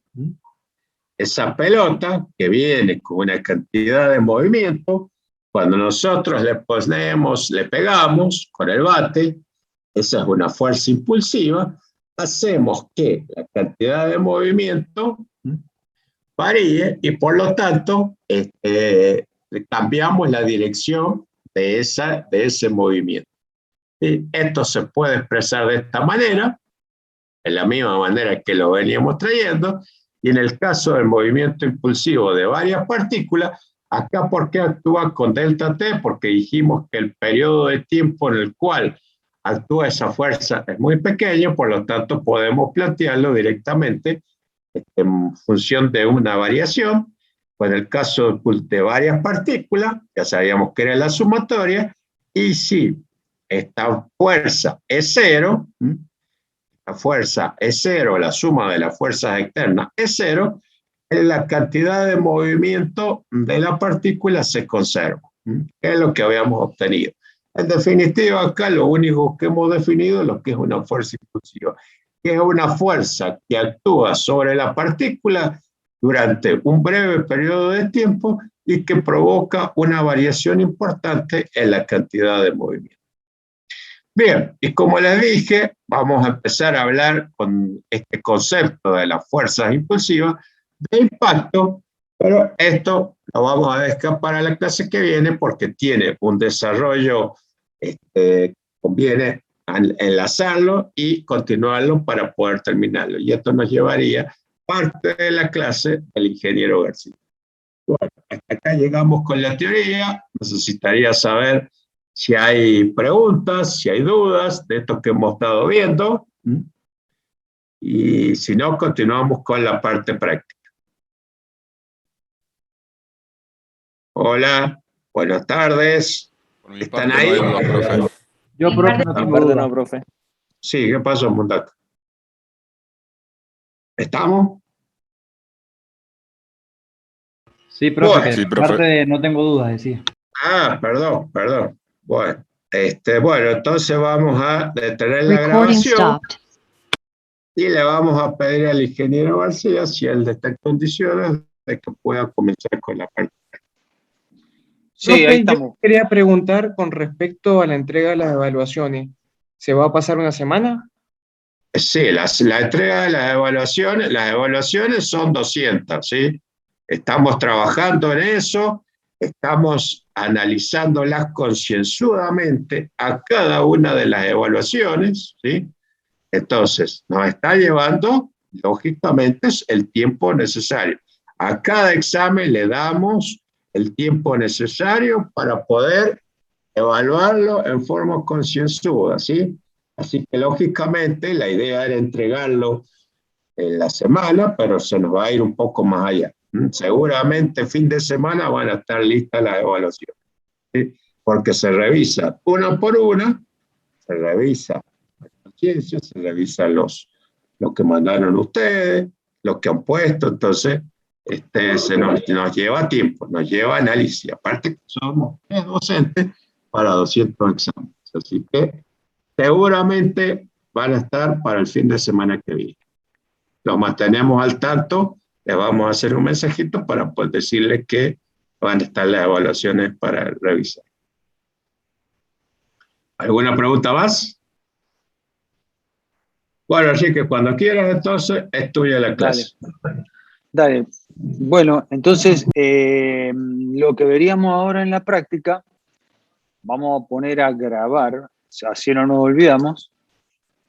esa pelota que viene con una cantidad de movimiento, cuando nosotros le pegamos con el bate, esa es una fuerza impulsiva, hacemos que la cantidad de movimiento varíe y por lo tanto cambiamos la dirección de ese movimiento. Y esto se puede expresar de esta manera, en la misma manera que lo veníamos trayendo, y en el caso del movimiento impulsivo de varias partículas, acá ¿por qué actúa con delta T? Porque dijimos que el periodo de tiempo en el cual actúa esa fuerza es muy pequeño, por lo tanto podemos plantearlo directamente en función de una variación. Pues en el caso de varias partículas, ya sabíamos que era la sumatoria, y si esta fuerza es 0, la fuerza es 0, la suma de las fuerzas externas es 0, la cantidad de movimiento de la partícula se conserva, que es lo que habíamos obtenido. En definitiva, acá lo único que hemos definido es lo que es una fuerza impulsiva, que es una fuerza que actúa sobre la partícula durante un breve periodo de tiempo y que provoca una variación importante en la cantidad de movimiento. Bien, y como les dije, vamos a empezar a hablar con este concepto de las fuerzas impulsivas de impacto, pero esto lo vamos a dejar para la clase que viene porque tiene un desarrollo, conviene enlazarlo y continuarlo para poder terminarlo. Y esto nos llevaría parte de la clase del ingeniero García. Bueno, hasta acá llegamos con la teoría. Necesitaría saber si hay preguntas, si hay dudas de esto que hemos estado viendo. Y si no, continuamos con la parte práctica. Hola, buenas tardes. Por mi ¿Están parte ahí? no hay dudas, profe. Yo, profe, no tengo duda. profe. Sí, ¿qué pasó, Mundaca? ¿Estamos? Sí, profe, Bueno. que Sí, de mi profe. parte no tengo dudas, decía. Ah, perdón. Bueno, bueno, entonces vamos a detener la Recording grabación stopped. y le vamos a pedir al ingeniero García si él está en condiciones de que pueda comenzar con la parte. Sí, ahí Profe, yo estamos. quería preguntar con respecto a la entrega de las evaluaciones. ¿Se va a pasar una semana? Sí, la entrega de las evaluaciones son 200, ¿sí? Estamos trabajando en eso, estamos analizándolas concienzudamente a cada una de las evaluaciones, ¿sí? Entonces, nos está llevando, lógicamente, el tiempo necesario. A cada examen le damos el tiempo necesario para poder evaluarlo en forma concienzuda, ¿sí? Así que, lógicamente, la idea era entregarlo en la semana, pero se nos va a ir un poco más allá. Seguramente fin de semana van a estar listas las evaluaciones, ¿sí? Porque se revisa una por una, se revisa la conciencia, se revisan los que mandaron ustedes, los que han puesto, entonces nos lleva tiempo, nos lleva análisis, aparte que somos docentes para 200 exámenes, así que seguramente van a estar para el fin de semana que viene. Los mantenemos al tanto, les vamos a hacer un mensajito para poder decirles que van a estar las evaluaciones para revisar. ¿Alguna pregunta más? Bueno, así que cuando quieras, entonces, es tuya la clase. Dale. Bueno, entonces, lo que veríamos ahora en la práctica, vamos a poner a grabar, así no nos olvidamos,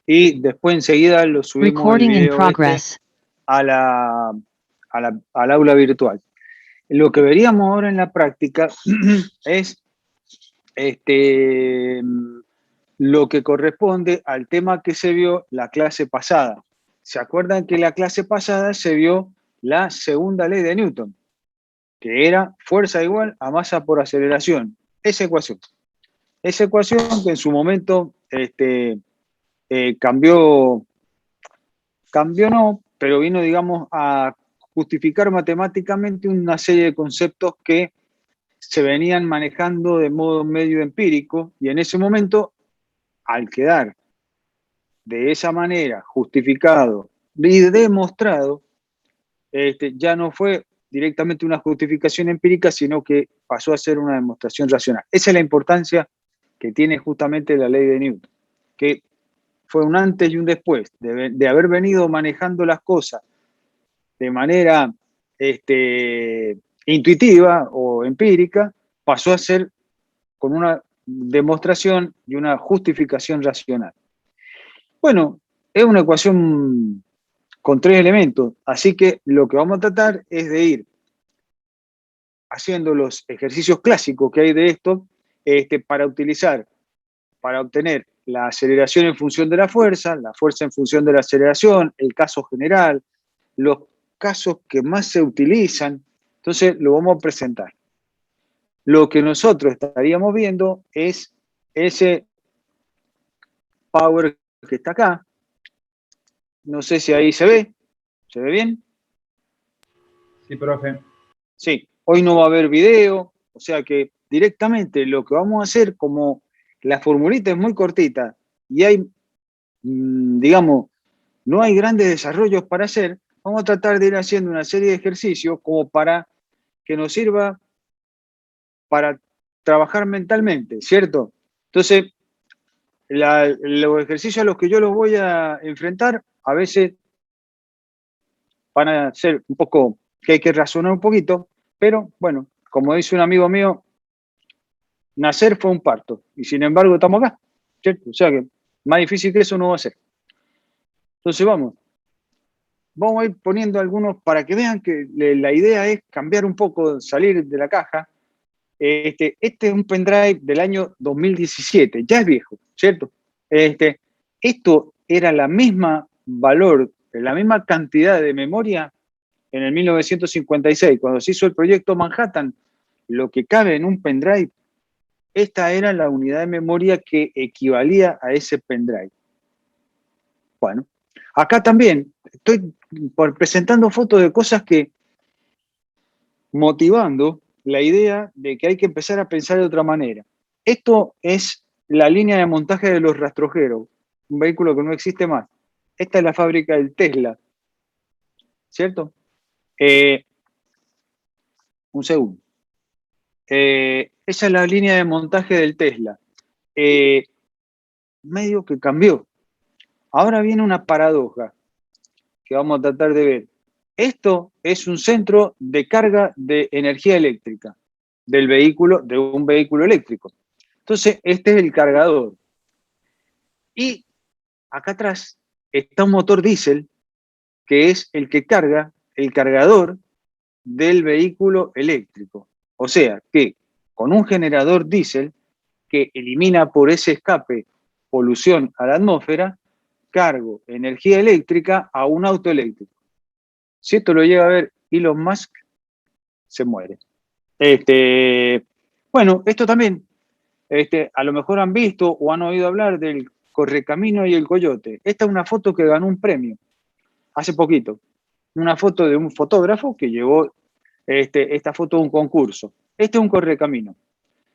y después enseguida lo subimos el Recording in video progress. al aula virtual. Lo que veríamos ahora en la práctica es lo que corresponde al tema que se vio la clase pasada. ¿Se acuerdan que la clase pasada se vio la segunda ley de Newton? Que era fuerza igual a masa por aceleración. Esa ecuación. Esa ecuación que en su momento cambió no, pero vino, digamos, a justificar matemáticamente una serie de conceptos que se venían manejando de modo medio empírico, y en ese momento, al quedar de esa manera justificado y demostrado, ya no fue directamente una justificación empírica, sino que pasó a ser una demostración racional. Esa es la importancia que tiene justamente la ley de Newton, que fue un antes y un después de haber venido manejando las cosas de manera intuitiva o empírica, pasó a ser con una demostración y una justificación racional. Bueno, es una ecuación con 3 elementos, así que lo que vamos a tratar es de ir haciendo los ejercicios clásicos que hay de esto para obtener la aceleración en función de la fuerza en función de la aceleración, el caso general, los casos que más se utilizan. Entonces lo vamos a presentar. Lo que nosotros estaríamos viendo es ese power que está acá. No sé si ahí se ve. ¿Se ve bien? Sí, profe. Sí. Hoy no va a haber video, o sea que directamente lo que vamos a hacer, como la formulita es muy cortita y hay, digamos, no hay grandes desarrollos para hacer, vamos a tratar de ir haciendo una serie de ejercicios como para que nos sirva para trabajar mentalmente, ¿cierto? Entonces, los ejercicios a los que yo los voy a enfrentar, a veces van a ser un poco, que hay que razonar un poquito, pero bueno, como dice un amigo mío, nacer fue un parto, y sin embargo estamos acá, ¿cierto? O sea que más difícil que eso no va a ser. Entonces vamos. vamos a ir poniendo algunos para que vean que la idea es cambiar un poco, salir de la caja. Este es un pendrive del año 2017, ya es viejo, ¿cierto? Esto era la misma valor, la misma cantidad de memoria en el 1956, cuando se hizo el proyecto Manhattan, lo que cabe en un pendrive, esta era la unidad de memoria que equivalía a ese pendrive. Bueno, acá también estoy presentando fotos de cosas que motivando la idea de que hay que empezar a pensar de otra manera. Esto es la línea de montaje de los rastrojeros, un vehículo que no existe más. Esta es la fábrica del Tesla, ¿cierto? Un segundo. Esa es la línea de montaje del Tesla. Medio que cambió. Ahora viene una paradoja que vamos a tratar de ver. Esto es un centro de carga de energía eléctrica del vehículo, de un vehículo eléctrico. Entonces, este es el cargador. Y acá atrás está un motor diésel que es el que carga el cargador del vehículo eléctrico. O sea que con un generador diésel que elimina por ese escape polución a la atmósfera, cargo energía eléctrica a un auto eléctrico. Si esto lo llega a ver Elon Musk, se muere. Bueno, esto también, a lo mejor han visto o han oído hablar del Correcamino y el Coyote. Esta es una foto que ganó un premio hace poquito. Una foto de un fotógrafo que llevó esta foto a un concurso. Este es un correcamino.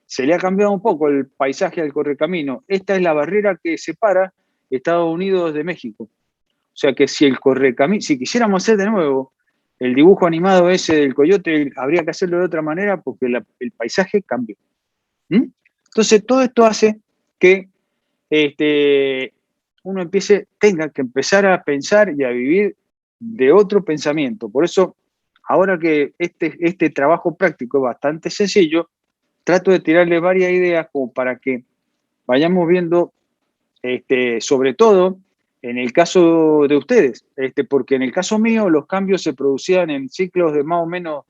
Se le ha cambiado un poco el paisaje al correcamino. Esta es la barrera que separa Estados Unidos de México. O sea que si el correcamino, si quisiéramos hacer de nuevo el dibujo animado ese del coyote, habría que hacerlo de otra manera porque el paisaje cambió. Entonces todo esto hace que uno tenga que empezar a pensar y a vivir de otro pensamiento. Por eso, ahora que este trabajo práctico es bastante sencillo, trato de tirarle varias ideas como para que vayamos viendo, sobre todo en el caso de ustedes, porque en el caso mío los cambios se producían en ciclos de más o menos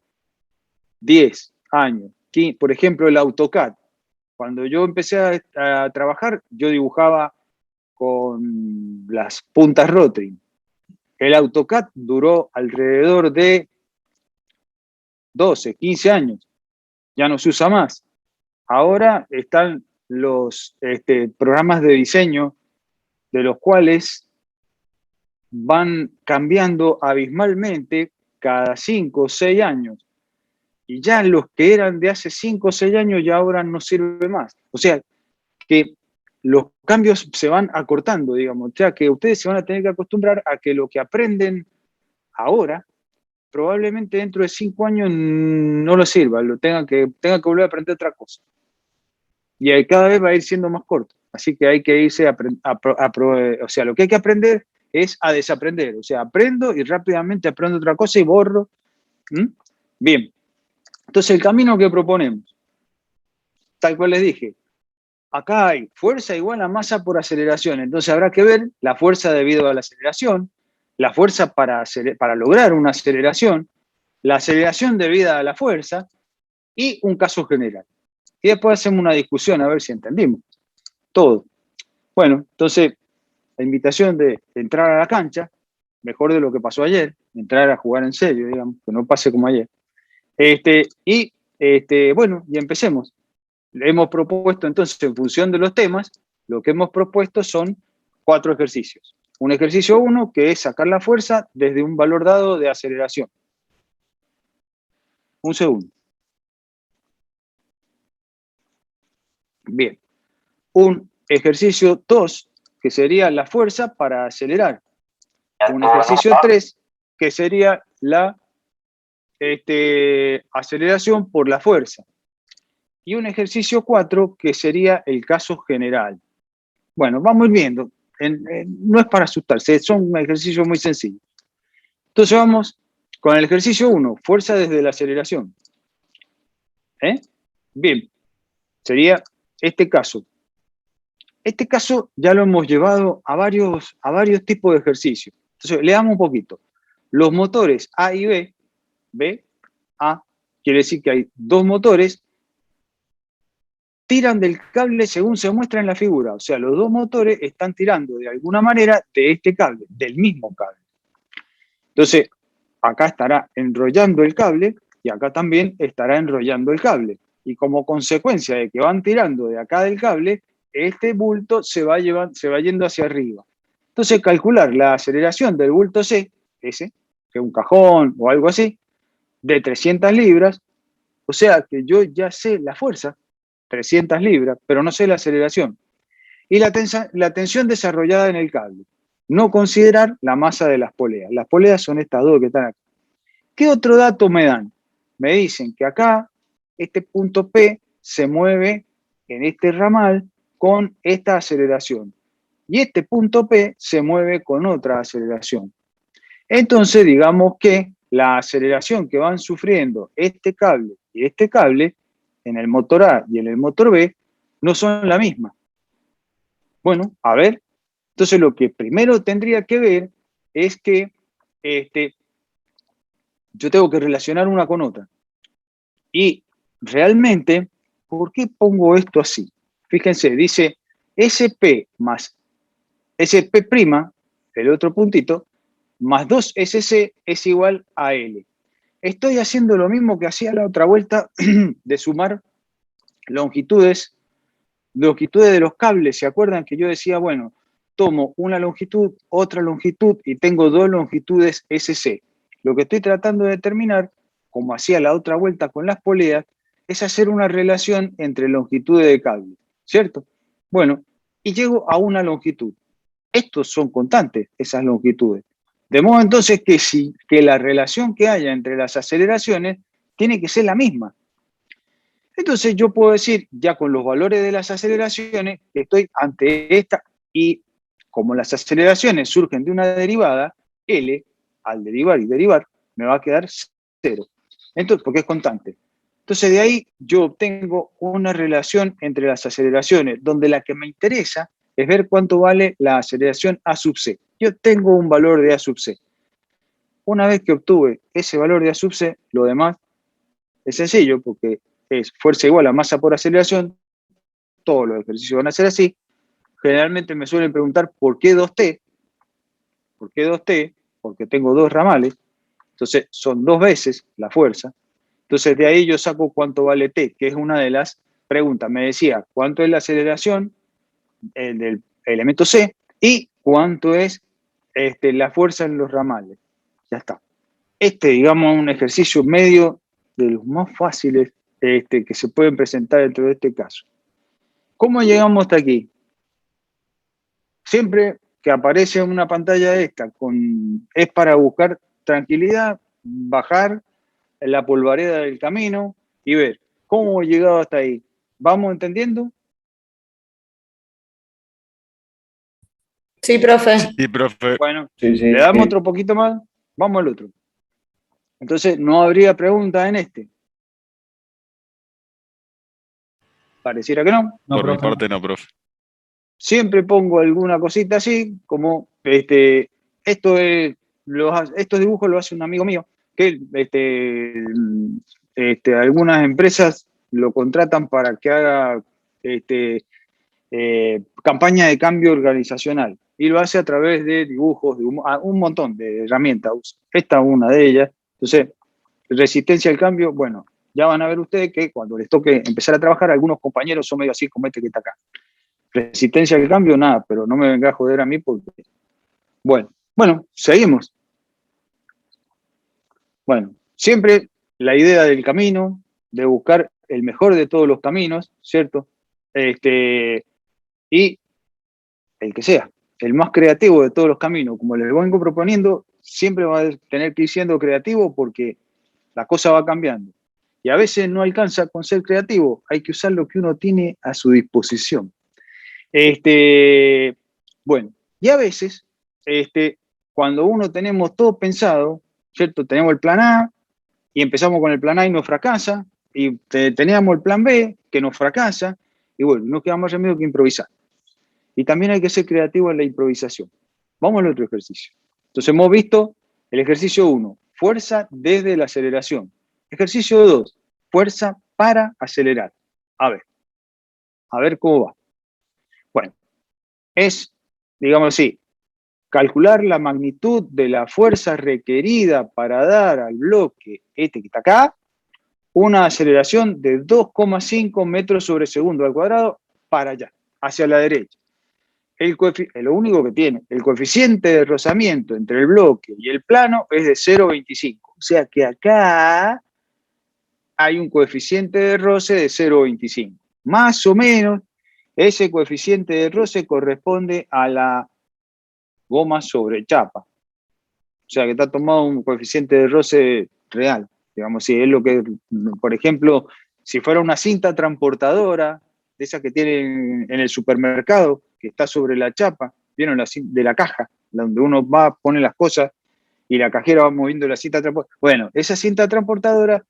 10 años. Por ejemplo, el AutoCAD. Cuando yo empecé a trabajar, yo dibujaba con las puntas Rotring. El AutoCAD duró alrededor de 12, 15 años. Ya no se usa más. Ahora están los programas de diseño, de los cuales van cambiando abismalmente cada 5 o 6 años. Y ya los que eran de hace 5 o 6 años ya ahora no sirve más. O sea, que los cambios se van acortando, digamos. O sea, que ustedes se van a tener que acostumbrar a que lo que aprenden ahora, probablemente dentro de 5 años no lo sirva, tenga que volver a aprender otra cosa. Y cada vez va a ir siendo más corto. Así que hay que irse o sea, lo que hay que aprender es a desaprender. O sea, aprendo y rápidamente aprendo otra cosa y borro. Bien. Entonces, el camino que proponemos, tal cual les dije, acá hay fuerza igual a masa por aceleración. Entonces, habrá que ver la fuerza debido a la aceleración, la fuerza para lograr una aceleración, la aceleración debida a la fuerza y un caso general. Y después hacemos una discusión a ver si entendimos todo. Bueno, entonces, la invitación de entrar a la cancha, mejor de lo que pasó ayer, entrar a jugar en serio, digamos, que no pase como ayer. Bueno, y empecemos. Le hemos propuesto entonces, en función de los temas, lo que hemos propuesto son 4 ejercicios. Un ejercicio 1, que es sacar la fuerza desde un valor dado de aceleración. Un segundo. Bien. Un ejercicio 2, que sería la fuerza para acelerar. Un ejercicio 3, que sería la aceleración por la fuerza. Y un ejercicio 4, que sería el caso general. Bueno, vamos a ir viendo. No es para asustarse, son ejercicios muy sencillos. Entonces vamos con el ejercicio 1, fuerza desde la aceleración. Bien, sería este caso. Este caso ya lo hemos llevado a varios tipos de ejercicios. Entonces, leamos un poquito. los motores A y B, B, A, quiere decir que hay dos motores, tiran del cable según se muestra en la figura. O sea, los dos motores están tirando de alguna manera de este cable, del mismo cable. Entonces, acá estará enrollando el cable y acá también estará enrollando el cable. Y como consecuencia de que van tirando de acá del cable, este bulto se va yendo hacia arriba. Entonces, calcular la aceleración del bulto C, ese, que es un cajón o algo así, de 300 libras, o sea que yo ya sé la fuerza, 300 libras, pero no sé la aceleración. Y la tensión desarrollada en el cable. No considerar la masa de las poleas. Las poleas son estas dos que están acá. ¿Qué otro dato me dan? Me dicen que acá este punto P se mueve en este ramal con esta aceleración. Y este punto P se mueve con otra aceleración. Entonces, digamos que la aceleración que van sufriendo este cable y este cable en el motor A y en el motor B no son la misma. Bueno, a ver. Entonces, lo que primero tendría que ver es que yo tengo que relacionar una con otra. Y realmente, ¿por qué pongo esto así? Fíjense, dice SP más SP', el otro puntito, más 2SC es igual a L. Estoy haciendo lo mismo que hacía la otra vuelta de sumar longitudes de los cables. ¿Se acuerdan que yo decía, bueno, tomo una longitud, otra longitud y tengo dos longitudes SC? Lo que estoy tratando de determinar, como hacía la otra vuelta con las poleas, es hacer una relación entre longitudes de cable, ¿cierto? Bueno, y llego a una longitud. Estos son constantes, esas longitudes. De modo entonces que la relación que haya entre las aceleraciones tiene que ser la misma. Entonces yo puedo decir, ya con los valores de las aceleraciones, que estoy ante esta, y como las aceleraciones surgen de una derivada, L, al derivar y derivar, me va a quedar 0. Entonces, porque es constante. Entonces de ahí yo obtengo una relación entre las aceleraciones, donde la que me interesa es ver cuánto vale la aceleración A sub C. Yo tengo un valor de A sub C. Una vez que obtuve ese valor de A sub C, lo demás es sencillo, porque es fuerza igual a masa por aceleración. Todos los ejercicios van a ser así. Generalmente me suelen preguntar ¿por qué 2T? ¿Por qué 2T? Porque tengo dos ramales. Entonces son dos veces la fuerza. Entonces de ahí yo saco cuánto vale T, que es una de las preguntas. Me decía cuánto es la aceleración del elemento C y cuánto es la fuerza en los ramales. Ya está. Digamos, es un ejercicio medio de los más fáciles que se pueden presentar dentro de este caso. ¿Cómo llegamos hasta aquí? Siempre que aparece una pantalla esta, es para buscar tranquilidad, bajar la polvareda del camino y ver cómo he llegado hasta ahí. ¿Vamos entendiendo? Sí, profe. Sí, profe. Bueno, Sí, le damos otro poquito más, vamos al otro. Entonces, no habría pregunta en este. Pareciera que no. No, Por mi profe. parte no, profe. Siempre pongo alguna cosita así, como estos dibujos lo hace un amigo mío, que algunas empresas lo contratan para que haga campaña de cambio organizacional y lo hace a través de dibujos, de un montón de herramientas. Esta es una de ellas. Entonces, resistencia al cambio, bueno, ya van a ver ustedes que cuando les toque empezar a trabajar, algunos compañeros son medio así como este que está acá. Resistencia al cambio, nada, pero no me venga a joder a mí porque... Bueno, seguimos. Bueno, siempre la idea del camino, de buscar el mejor de todos los caminos, ¿cierto? Y el que sea, el más creativo de todos los caminos, como les vengo proponiendo, siempre va a tener que ir siendo creativo porque la cosa va cambiando. Y a veces no alcanza con ser creativo, hay que usar lo que uno tiene a su disposición. Bueno, y a veces, cuando uno tenemos todo pensado, ¿cierto? Tenemos el plan A y empezamos con el plan A y nos fracasa, y teníamos el plan B que nos fracasa, y bueno, no queda más remedio que improvisar. Y también hay que ser creativo en la improvisación. Vamos al otro ejercicio. Entonces hemos visto El ejercicio 1, fuerza desde la aceleración. Ejercicio 2, fuerza para acelerar. A ver cómo va. Bueno, es, digamos así, calcular la magnitud de la fuerza requerida para dar al bloque este que está acá una aceleración de 2,5 metros sobre segundo al cuadrado para allá, hacia la derecha. Lo único que tiene, el coeficiente de rozamiento entre el bloque y el plano es de 0,25. O sea que acá hay un coeficiente de roce de 0,25. Más o menos, ese coeficiente de roce corresponde a la goma sobre chapa. O sea que está tomado un coeficiente de roce real. Digamos, si es lo que, por ejemplo, si fuera una cinta transportadora, de esas que tienen en el supermercado, que está sobre la chapa, ¿vieron de la caja, donde uno va, pone las cosas y la cajera va moviendo la cinta transportadora? Bueno, esa cinta transportadora,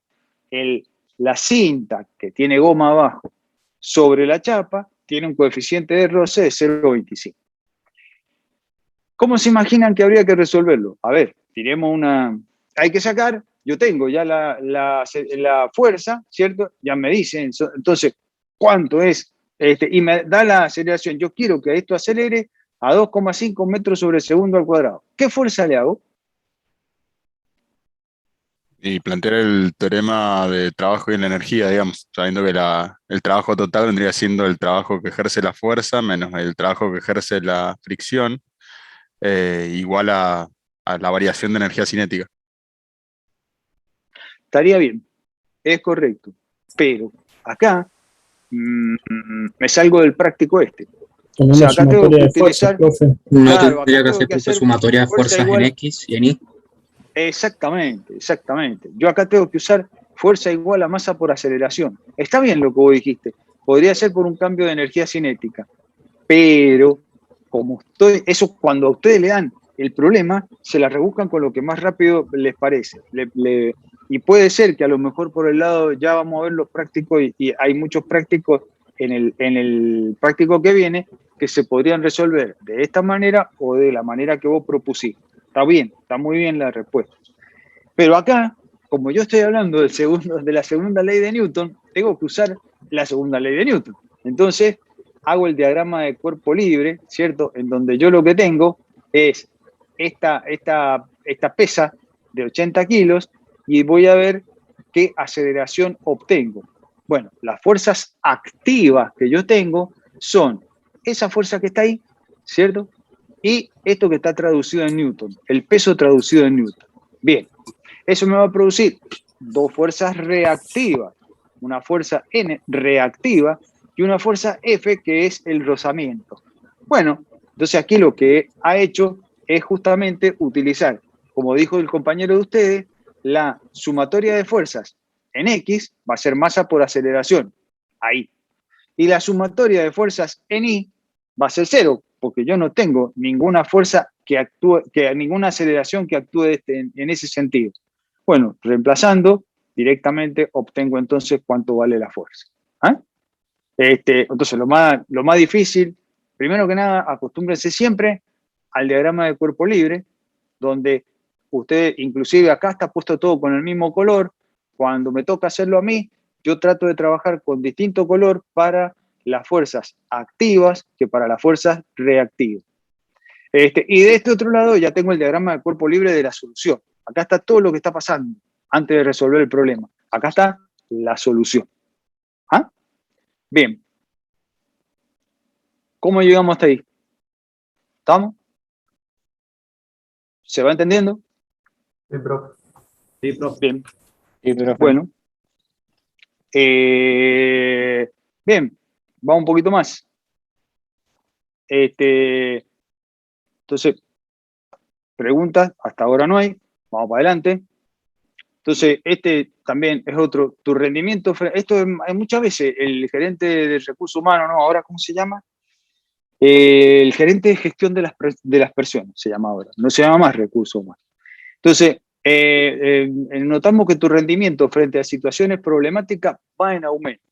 la cinta que tiene goma abajo sobre la chapa, tiene un coeficiente de roce de 0,25. ¿Cómo se imaginan que habría que resolverlo? A ver, tiremos una... Hay que sacar, yo tengo ya la fuerza, ¿cierto? Ya me dicen, entonces, ¿cuánto es? Y me da la aceleración. Yo quiero que esto acelere a 2,5 metros sobre segundo al cuadrado. ¿Qué fuerza le hago? Y plantear el teorema de trabajo y la energía, digamos, sabiendo que el trabajo total vendría siendo el trabajo que ejerce la fuerza menos el trabajo que ejerce la fricción, igual a la variación de energía cinética. Estaría bien, es correcto, pero acá me salgo del práctico este. O sea, acá tengo que utilizar... No tendría que hacer justo sumatoria de fuerzas en X y en Y. Exactamente. Yo acá tengo que usar fuerza igual a masa por aceleración. Está bien lo que vos dijiste. Podría ser por un cambio de energía cinética. Pero, eso cuando a ustedes le dan el problema, se la rebuscan con lo que más rápido les parece. Y puede ser que a lo mejor por el lado, ya vamos a ver los prácticos, y hay muchos prácticos en el práctico que viene, que se podrían resolver de esta manera o de la manera que vos propusiste. Está bien, está muy bien la respuesta. Pero acá, como yo estoy hablando de la segunda ley de Newton, tengo que usar la segunda ley de Newton. Entonces, hago el diagrama de cuerpo libre, ¿cierto? En donde yo lo que tengo es esta pesa de 80 kilos y voy a ver qué aceleración obtengo. Bueno, las fuerzas activas que yo tengo son esa fuerza que está ahí, ¿cierto? Y esto que está traducido en Newton, el peso traducido en Newton. Bien, eso me va a producir dos fuerzas reactivas, una fuerza N reactiva y una fuerza F que es el rozamiento. Bueno, entonces aquí lo que ha hecho es justamente utilizar, como dijo el compañero de ustedes, la sumatoria de fuerzas en X va a ser masa por aceleración, ahí. Y la sumatoria de fuerzas en Y va a ser 0, porque yo no tengo ninguna fuerza ninguna aceleración que actúe en ese sentido. Bueno, reemplazando, directamente obtengo entonces cuánto vale la fuerza. ¿Ah? Entonces, lo más difícil, primero que nada, acostúmbrense siempre al diagrama de cuerpo libre, donde usted, inclusive acá está puesto todo con el mismo color. Cuando me toca hacerlo a mí, yo trato de trabajar con distinto color para las fuerzas activas que para las fuerzas reactivas. Y de este otro lado ya tengo el diagrama de cuerpo libre de la solución. Acá está todo lo que está pasando antes de resolver el problema. Acá está la solución. ¿Ah? Bien. ¿Cómo llegamos hasta ahí? ¿Estamos? ¿Se va entendiendo? Sí, profe. Sí, profe. Bien. Sí, profe. Bueno. Bien. Vamos un poquito más. Entonces, preguntas, hasta ahora no hay. Vamos para adelante. Entonces, también es otro, tu rendimiento. Esto hay muchas veces el gerente de recursos humanos, ¿no? Ahora, ¿cómo se llama? El gerente de gestión de las personas, se llama ahora. No se llama más recursos humanos. Entonces, notamos que tu rendimiento frente a situaciones problemáticas va en aumento.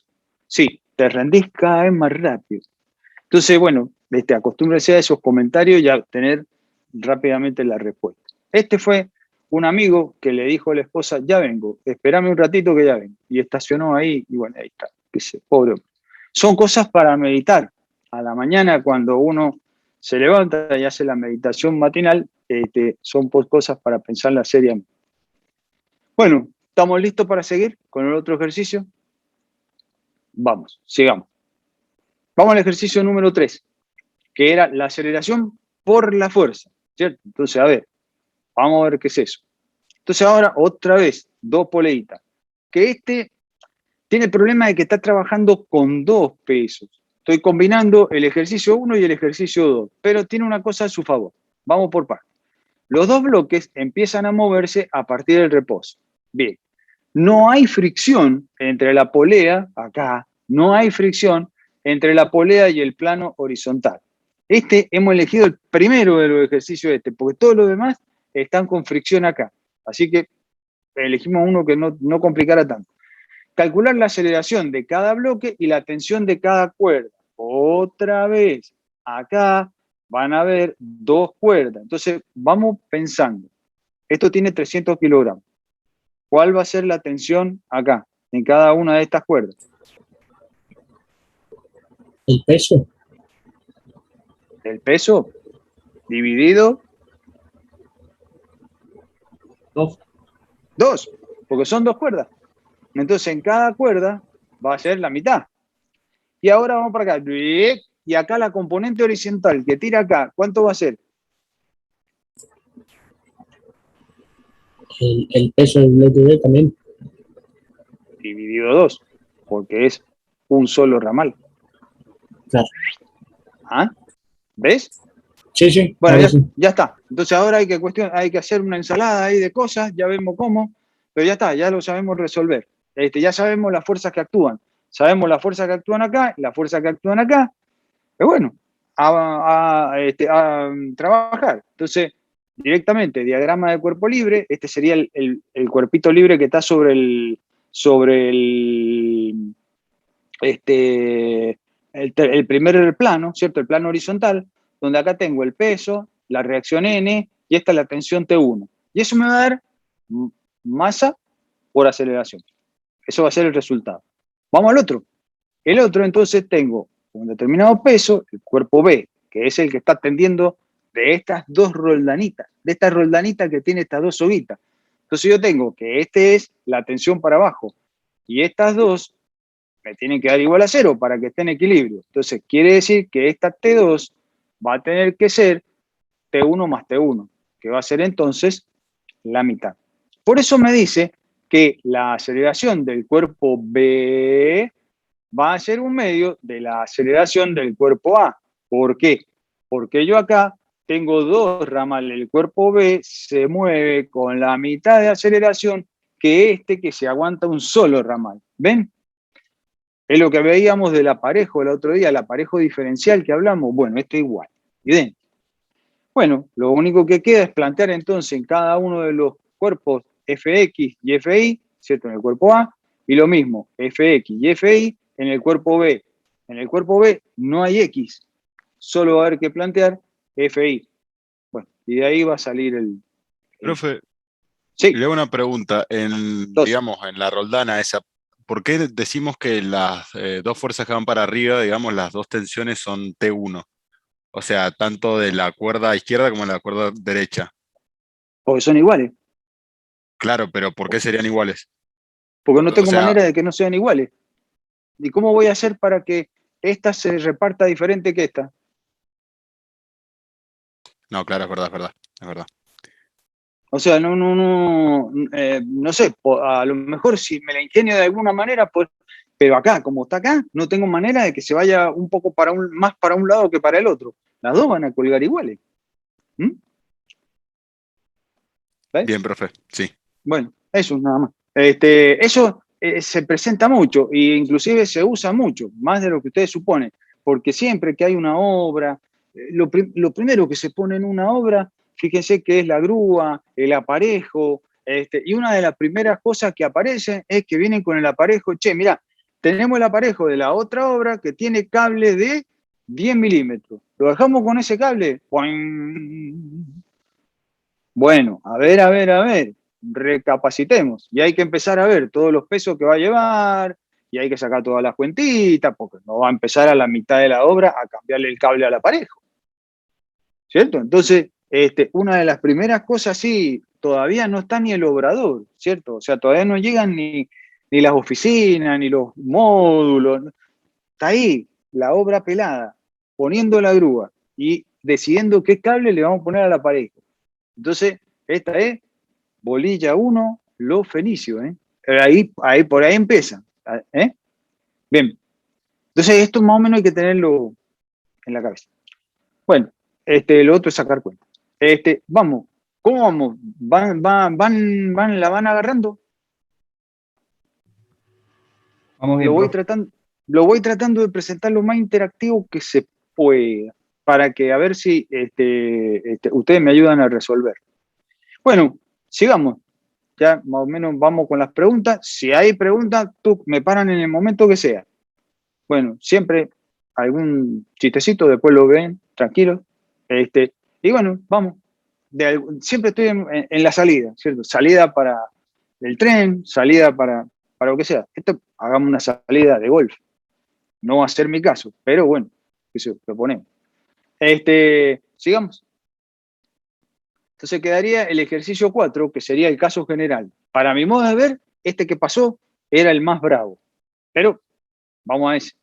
Sí, te rendís cada vez más rápido. Entonces, bueno, acostúmbrense a esos comentarios y a obtener rápidamente la respuesta. Fue un amigo que le dijo a la esposa, ya vengo, espérame un ratito que ya vengo. Y estacionó ahí, y bueno, ahí está, qué sé, pobre hombre. Son cosas para meditar. A la mañana, cuando uno se levanta y hace la meditación matinal, son cosas para pensarlas seriamente. Bueno, ¿estamos listos para seguir con el otro ejercicio? Vamos, sigamos. Vamos al ejercicio número 3, que era la aceleración por la fuerza, ¿cierto? Entonces, a ver, vamos a ver qué es eso. Entonces ahora, otra vez, dos poleitas. Que tiene el problema de que está trabajando con dos pesos. Estoy combinando el ejercicio 1 y el ejercicio 2, pero tiene una cosa a su favor. Vamos por partes. Los dos bloques empiezan a moverse a partir del reposo. Bien, no hay fricción entre la polea, acá, no hay fricción entre la polea y el plano horizontal. Hemos elegido el primero de los ejercicios porque todos los demás están con fricción acá. Así que elegimos uno que no complicara tanto. Calcular la aceleración de cada bloque y la tensión de cada cuerda. Otra vez, acá van a haber dos cuerdas. Entonces, vamos pensando. Esto tiene 300 kilogramos. ¿Cuál va a ser la tensión acá, en cada una de estas cuerdas? ¿El peso? El peso dividido 2, porque son dos cuerdas. Entonces, en cada cuerda va a ser la mitad. Y ahora vamos para acá. Y acá la componente horizontal que tira acá, ¿cuánto va a ser? El peso del LTD también. Dividido 2, porque es un solo ramal. Claro. ¿Ah? ¿Ves? Sí, sí. Bueno, sí. ya está. Entonces ahora hay que hacer una ensalada ahí de cosas, ya vemos cómo, pero ya está, ya lo sabemos resolver. Ya sabemos las fuerzas que actúan. Sabemos las fuerzas que actúan acá, las fuerzas que actúan acá. Pero bueno, a trabajar. Entonces, directamente, diagrama de cuerpo libre, este sería el cuerpito libre que está sobre el primer plano, ¿cierto? El plano horizontal, donde acá tengo el peso, la reacción N, y esta es la tensión T1. Y eso me va a dar masa por aceleración. Eso va a ser el resultado. Vamos al otro. El otro, entonces, tengo un determinado peso, el cuerpo B, que es el que está tendiendo de estas dos roldanitas, de esta roldanita que tiene estas dos soguitas. Entonces yo tengo que es la tensión para abajo, y estas dos me tienen que dar igual a 0 para que esté en equilibrio. Entonces quiere decir que esta T2 va a tener que ser T1 más T1, que va a ser entonces la mitad. Por eso me dice que la aceleración del cuerpo B va a ser un medio de la aceleración del cuerpo A. ¿Por qué? Porque yo acá tengo dos ramales. El cuerpo B se mueve con la mitad de aceleración que que se aguanta un solo ramal. ¿Ven? Es lo que veíamos del aparejo el otro día, el aparejo diferencial que hablamos. Bueno, igual, idéntico. Bueno, lo único que queda es plantear entonces en cada uno de los cuerpos Fx y Fi, ¿cierto? En el cuerpo A, y lo mismo, Fx y Fi en el cuerpo B. En el cuerpo B no hay X, solo va a haber que plantear Fi. Bueno, y de ahí va a salir Profe, sí. le hago una pregunta. Digamos, en la roldana esa, ¿por qué decimos que las dos fuerzas que van para arriba, digamos, las dos tensiones son T1? O sea, tanto de la cuerda izquierda como de la cuerda derecha. Porque son iguales. Claro, pero ¿por qué serían iguales? Porque no tengo manera de que no sean iguales. ¿Y cómo voy a hacer para que esta se reparta diferente que esta? No, claro, es verdad. O sea, no sé, a lo mejor si me la ingenio de alguna manera, pues, pero acá, como está acá, no tengo manera de que se vaya un poco más para un lado que para el otro. Las dos van a colgar iguales. ¿Ves? Bien, profe, sí. Bueno, eso nada más. Eso se presenta mucho e inclusive se usa mucho, más de lo que ustedes suponen, porque siempre que hay una obra, lo primero que se pone en una obra, fíjense que es la grúa, el aparejo, y una de las primeras cosas que aparecen es que vienen con el aparejo. Che, mirá, tenemos el aparejo de la otra obra que tiene cable de 10 milímetros. ¿Lo dejamos con ese cable? ¡Puing! Bueno, a ver, recapacitemos. Y hay que empezar a ver todos los pesos que va a llevar, y hay que sacar todas las cuentitas, porque no va a empezar a la mitad de la obra a cambiarle el cable al aparejo. ¿Cierto? Entonces, una de las primeras cosas, sí, todavía no está ni el obrador, ¿cierto? O sea, todavía no llegan ni las oficinas, ni los módulos. Está ahí la obra pelada, poniendo la grúa y decidiendo qué cable le vamos a poner al aparejo. Entonces, esta es bolilla 1, los fenicios, ¿eh? Por ahí empieza, ¿eh? Bien. Entonces, esto más o menos hay que tenerlo en la cabeza. Bueno, lo otro es sacar cuenta. Vamos, ¿cómo vamos? ¿La van agarrando? Vamos bien, profe. Lo voy tratando de presentar lo más interactivo que se pueda, para que a ver si ustedes me ayudan a resolver. Bueno, sigamos. Ya más o menos vamos con las preguntas. Si hay preguntas, tú me paran en el momento que sea. Bueno, siempre algún chistecito, después lo ven, tranquilos. Y bueno, vamos. Siempre estoy en la salida, ¿cierto? Salida para el tren, salida para lo que sea. Esto, hagamos una salida de golf. No va a ser mi caso, pero bueno, eso proponemos. Sigamos. Entonces quedaría el ejercicio 4, que sería el caso general. Para mi modo de ver, que pasó era el más bravo. Pero vamos a ese.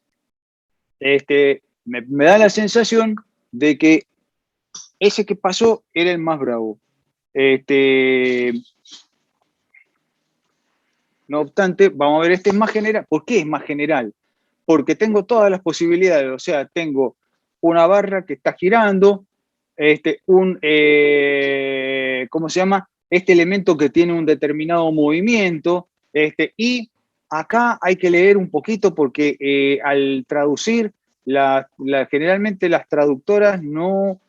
Me da la sensación de que ese que pasó era el más bravo. No obstante, vamos a ver, es más general. ¿Por qué es más general? Porque tengo todas las posibilidades. O sea, tengo una barra que está girando, ¿cómo se llama? Este elemento que tiene un determinado movimiento, y acá hay que leer un poquito porque al traducir, generalmente las traductoras no,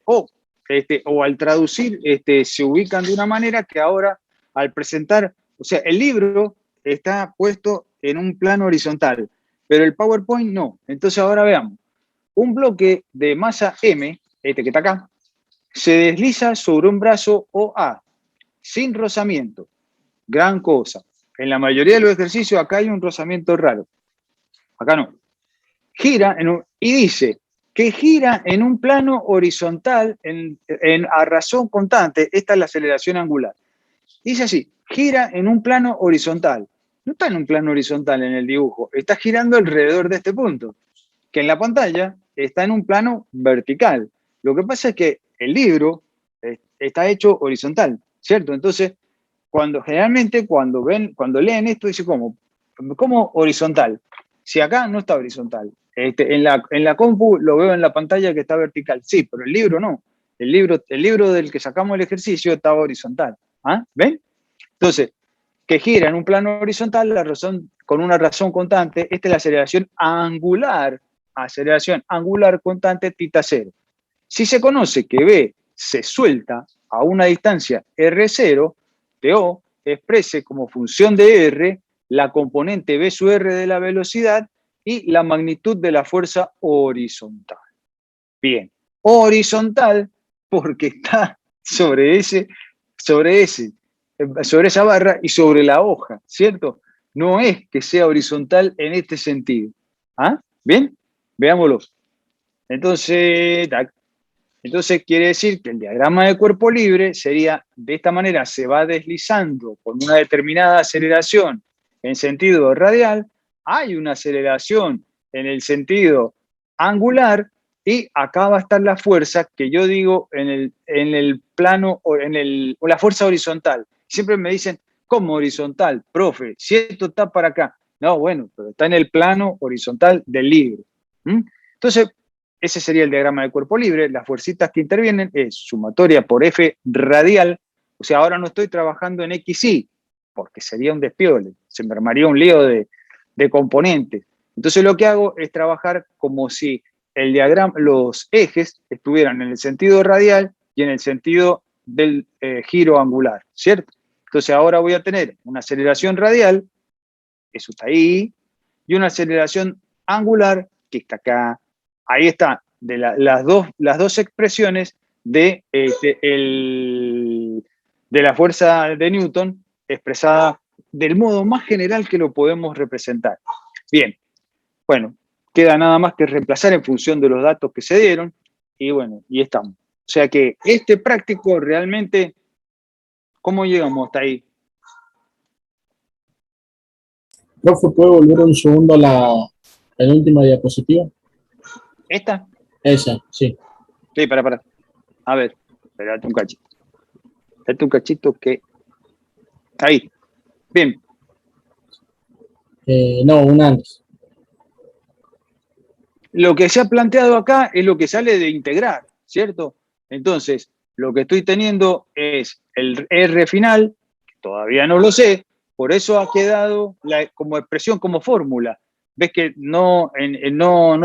o al traducir, se ubican de una manera que ahora, al presentar, o sea, el libro está puesto en un plano horizontal, pero el PowerPoint no. Entonces ahora veamos. Un bloque de masa M, que está acá, se desliza sobre un brazo OA, sin rozamiento. Gran cosa. En la mayoría de los ejercicios acá hay un rozamiento raro. Acá no. Gira y dice que gira en un plano horizontal a razón constante. Esta es la aceleración angular. Dice así, gira en un plano horizontal. No está en un plano horizontal en el dibujo, está girando alrededor de este punto, que en la pantalla está en un plano vertical. Lo que pasa es que el libro está hecho horizontal, ¿cierto? Entonces, generalmente cuando leen esto, dice ¿cómo horizontal? Si acá no está horizontal. En la compu lo veo en la pantalla que está vertical. Sí, pero el libro no. El libro del que sacamos el ejercicio está horizontal. ¿Ah? ¿Ven? Entonces, que gira en un plano horizontal con una razón constante. Esta es la aceleración angular constante θ0. Si se conoce que B se suelta a una distancia R0, TO exprese como función de R la componente B sub R de la velocidad y la magnitud de la fuerza horizontal. Bien, horizontal porque está sobre esa barra y sobre la hoja, ¿cierto? No es que sea horizontal en este sentido. ¿Ah? ¿Bien? Veámoslo. Entonces quiere decir que el diagrama de cuerpo libre sería de esta manera, se va deslizando con una determinada aceleración en sentido radial, hay una aceleración en el sentido angular y acá va a estar la fuerza que yo digo en el plano, o la fuerza horizontal. Siempre me dicen, ¿cómo horizontal, profe? Si esto está para acá. No, bueno, pero está en el plano horizontal del libro. Entonces, ese sería el diagrama de cuerpo libre. Las fuercitas que intervienen es sumatoria por F radial. O sea, ahora no estoy trabajando en XY, porque sería un despiole. Se me armaría un lío de componentes. Entonces lo que hago es trabajar como si los ejes estuvieran en el sentido radial y en el sentido del giro angular, ¿cierto? Entonces ahora voy a tener una aceleración radial, eso está ahí, y una aceleración angular, que está acá. Ahí está, las dos expresiones de, de la fuerza de Newton expresada del modo más general que lo podemos representar. Bien, bueno, queda nada más que reemplazar en función de los datos que se dieron y bueno, y estamos. O sea que este práctico realmente, ¿cómo llegamos hasta ahí? Profe, ¿puede volver un segundo a la última diapositiva? ¿Esta? Esa, sí. Sí, para. A ver, espérate un cachito. Espérate un cachito que... Ahí. Bien. No, una antes. Lo que se ha planteado acá es lo que sale de integrar, ¿cierto? Entonces, lo que estoy teniendo es el R final, que todavía no lo sé, por eso ha quedado como expresión, como fórmula. Ves que no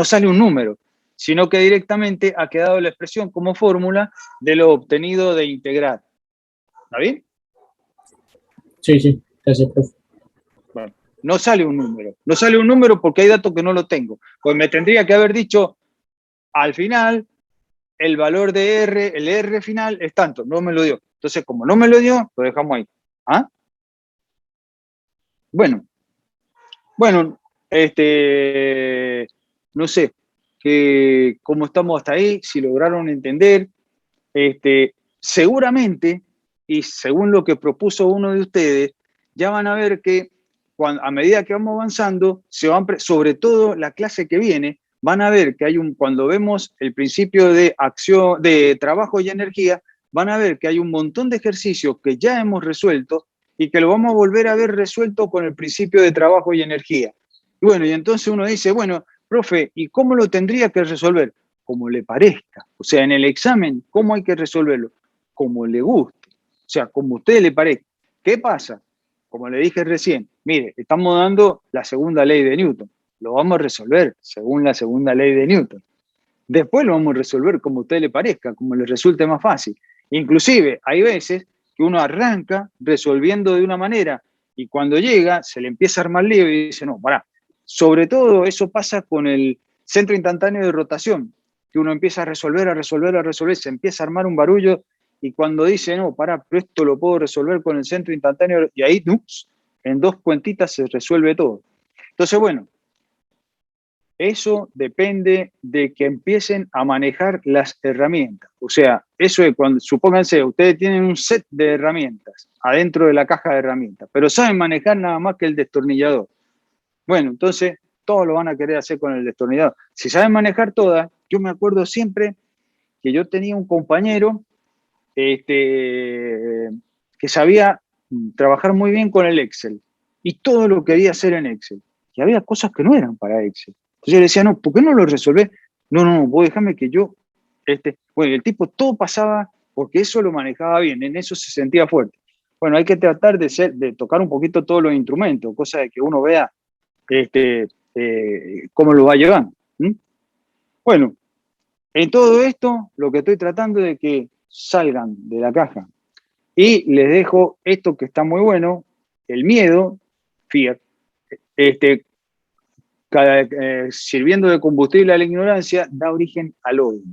sale un número, sino que directamente ha quedado la expresión como fórmula de lo obtenido de integrar. ¿Está bien? Sí, gracias, profe. Bueno, no sale un número. No sale un número porque hay datos que no lo tengo. Pues me tendría que haber dicho, al final, el valor de R, el R final es tanto. No me lo dio. Entonces, como no me lo dio, lo dejamos ahí. ¿Ah? Bueno, no sé cómo estamos hasta ahí, si lograron entender. Seguramente, y según lo que propuso uno de ustedes, ya van a ver que a medida que vamos avanzando, sobre todo la clase que viene, van a ver que cuando vemos el principio de acción, de trabajo y energía, van a ver que hay un montón de ejercicios que ya hemos resuelto y que lo vamos a volver a ver resuelto con el principio de trabajo y energía. Y bueno, y entonces uno dice, bueno, profe, ¿y cómo lo tendría que resolver? Como le parezca. O sea, en el examen, ¿cómo hay que resolverlo? Como le guste. O sea, como a usted le parezca. ¿Qué pasa? Como le dije recién, mire, estamos dando la segunda ley de Newton. Lo vamos a resolver según la segunda ley de Newton. Después lo vamos a resolver como a usted le parezca, como le resulte más fácil. Inclusive, hay veces que uno arranca resolviendo de una manera y cuando llega se le empieza a armar lío y dice, no, pará. Sobre todo eso pasa con el centro instantáneo de rotación, que uno empieza a resolver, se empieza a armar un barullo y cuando dice, no, pará, pero esto lo puedo resolver con el centro instantáneo, y ahí, ups, en 2 cuentitas se resuelve todo. Entonces, bueno, eso depende de que empiecen a manejar las herramientas. O sea, eso es cuando, supónganse, ustedes tienen un set de herramientas adentro de la caja de herramientas, pero saben manejar nada más que el destornillador. Bueno, entonces todos lo van a querer hacer con el destornillador. Si saben manejar todas, yo me acuerdo siempre que yo tenía un compañero que sabía trabajar muy bien con el Excel y todo lo quería hacer en Excel. Y había cosas que no eran para Excel. Entonces yo le decía, no, ¿por qué no lo resolvés? No, vos déjame que yo... Bueno, el tipo todo pasaba porque eso lo manejaba bien, en eso se sentía fuerte. Bueno, hay que tratar de tocar un poquito todos los instrumentos, cosa de que uno vea cómo lo va llevando. Bueno, en todo esto, lo que estoy tratando de que salgan de la caja. Y les dejo esto que está muy bueno, el miedo, fear, sirviendo de combustible a la ignorancia, da origen al odio.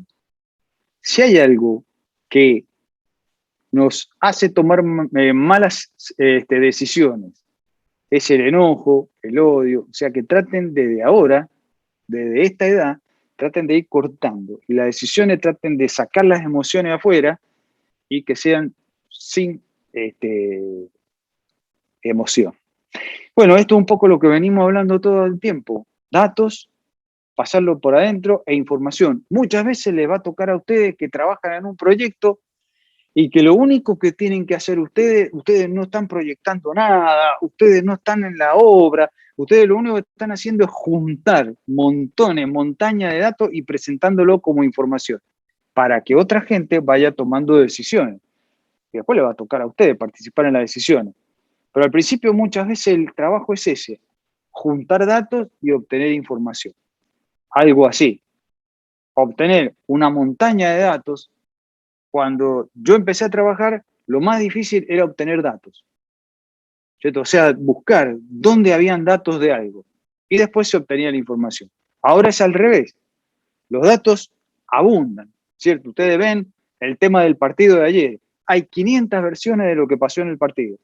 Si hay algo que nos hace tomar malas decisiones, es el enojo, el odio, o sea que traten desde ahora, desde esta edad, traten de ir cortando y las decisiones traten de sacar las emociones afuera y que sean sin emoción. Bueno, esto es un poco lo que venimos hablando todo el tiempo. Datos, pasarlo por adentro e información. Muchas veces les va a tocar a ustedes que trabajan en un proyecto y que lo único que tienen que hacer ustedes no están proyectando nada, ustedes no están en la obra, ustedes lo único que están haciendo es juntar montaña de datos y presentándolo como información para que otra gente vaya tomando decisiones. Y después le va a tocar a ustedes participar en las decisiones. Pero al principio muchas veces el trabajo es ese, juntar datos y obtener información. Algo así. Obtener una montaña de datos. Cuando yo empecé a trabajar, lo más difícil era obtener datos. ¿Cierto? O sea, buscar dónde habían datos de algo. Y después se obtenía la información. Ahora es al revés. Los datos abundan, ¿cierto? Ustedes ven el tema del partido de ayer. Hay 500 versiones de lo que pasó en el partido.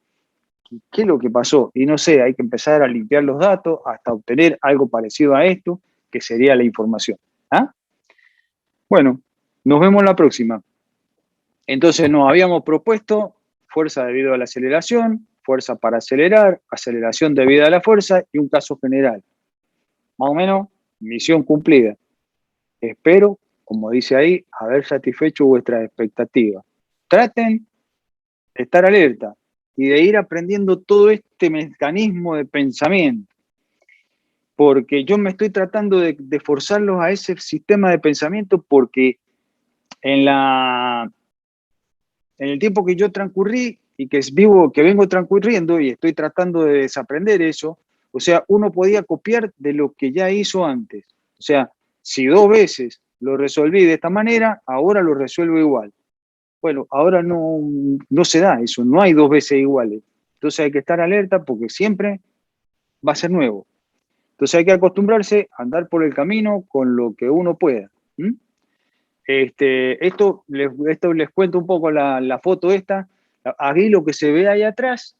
¿Qué es lo que pasó? Y no sé, hay que empezar a limpiar los datos hasta obtener algo parecido a esto, que sería la información. ¿Ah? Bueno, nos vemos la próxima. Entonces nos habíamos propuesto fuerza debido a la aceleración, fuerza para acelerar, aceleración debida a la fuerza y un caso general. Más o menos, misión cumplida. Espero, como dice ahí, haber satisfecho vuestras expectativas. Traten de estar alerta y de ir aprendiendo todo este mecanismo de pensamiento. Porque yo me estoy tratando de forzarlos a ese sistema de pensamiento porque en el tiempo que yo transcurrí y que vengo transcurriendo y estoy tratando de desaprender eso, o sea, uno podía copiar de lo que ya hizo antes. O sea, si 2 veces lo resolví de esta manera, ahora lo resuelvo igual. Bueno, ahora no se da eso, no hay 2 veces iguales. Entonces hay que estar alerta porque siempre va a ser nuevo. Entonces hay que acostumbrarse a andar por el camino con lo que uno pueda. Esto les cuento un poco la foto esta. Aquí lo que se ve ahí atrás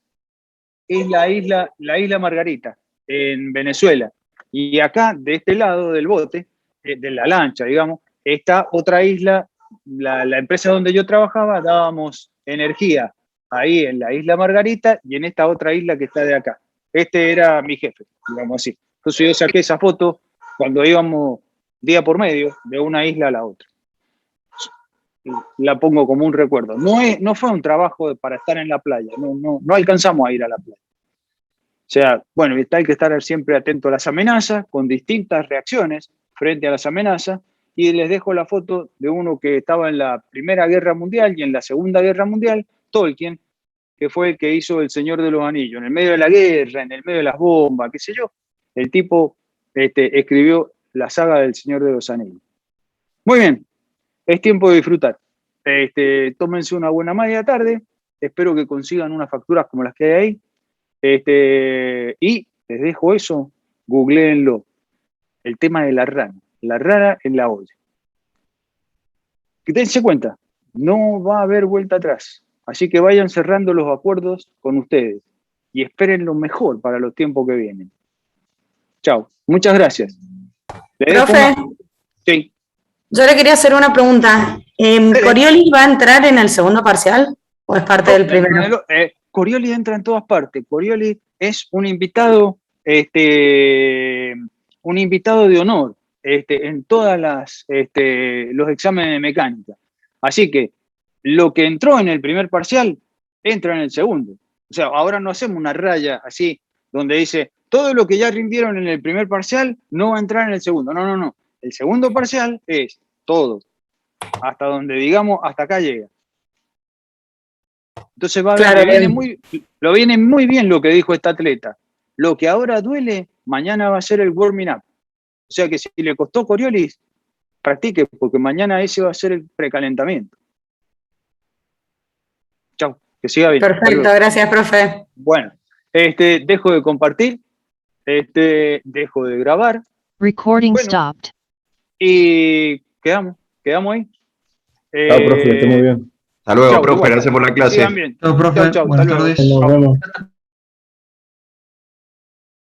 es la isla Margarita, en Venezuela. Y acá, de este lado del bote, de la lancha, digamos, está otra isla. La empresa donde yo trabajaba dábamos energía ahí en la isla Margarita y en esta otra isla que está de acá. Este era mi jefe, digamos así. Entonces yo saqué esa foto cuando íbamos día por medio de una isla a la otra. La pongo como un recuerdo. No fue un trabajo para estar en la playa, no alcanzamos a ir a la playa. O sea, bueno, hay que estar siempre atento a las amenazas, con distintas reacciones frente a las amenazas, y les dejo la foto de uno que estaba en la Primera Guerra Mundial y en la Segunda Guerra Mundial, Tolkien, que fue el que hizo El Señor de los Anillos, en el medio de la guerra, en el medio de las bombas, qué sé yo, el tipo escribió la saga del Señor de los Anillos. Muy bien, es tiempo de disfrutar. Tómense una buena media tarde, espero que consigan unas facturas como las que hay ahí, y les dejo eso, googleenlo, el tema de la rana en la olla. Que dense cuenta, no va a haber vuelta atrás, así que vayan cerrando los acuerdos con ustedes y esperen lo mejor para los tiempos que vienen. Chao, muchas gracias. Profe, sí. Yo le quería hacer una pregunta. ¿Coriolis va a entrar en el segundo parcial o es parte del primero? Coriolis entra en todas partes. Coriolis es un invitado de honor en todas los exámenes de mecánica. Así que lo que entró en el primer parcial entra en el segundo. O sea, ahora no hacemos una raya así donde dice todo lo que ya rindieron en el primer parcial no va a entrar en el segundo. No. El segundo parcial es todo. Hasta donde digamos, hasta acá llega. Entonces lo viene muy bien lo que dijo esta atleta. Lo que ahora duele, mañana va a ser el warming up. O sea que si le costó Coriolis, practique, porque mañana ese va a ser el precalentamiento. Chau, que siga bien. Perfecto, gracias, profe. Bueno, dejo de compartir, dejo de grabar. Recording stopped. Y quedamos ahí. Chao, profe, que esté muy bien. Hasta luego, profe, gracias por la clase. Chao, profe. Buenas tardes. Nos vemos.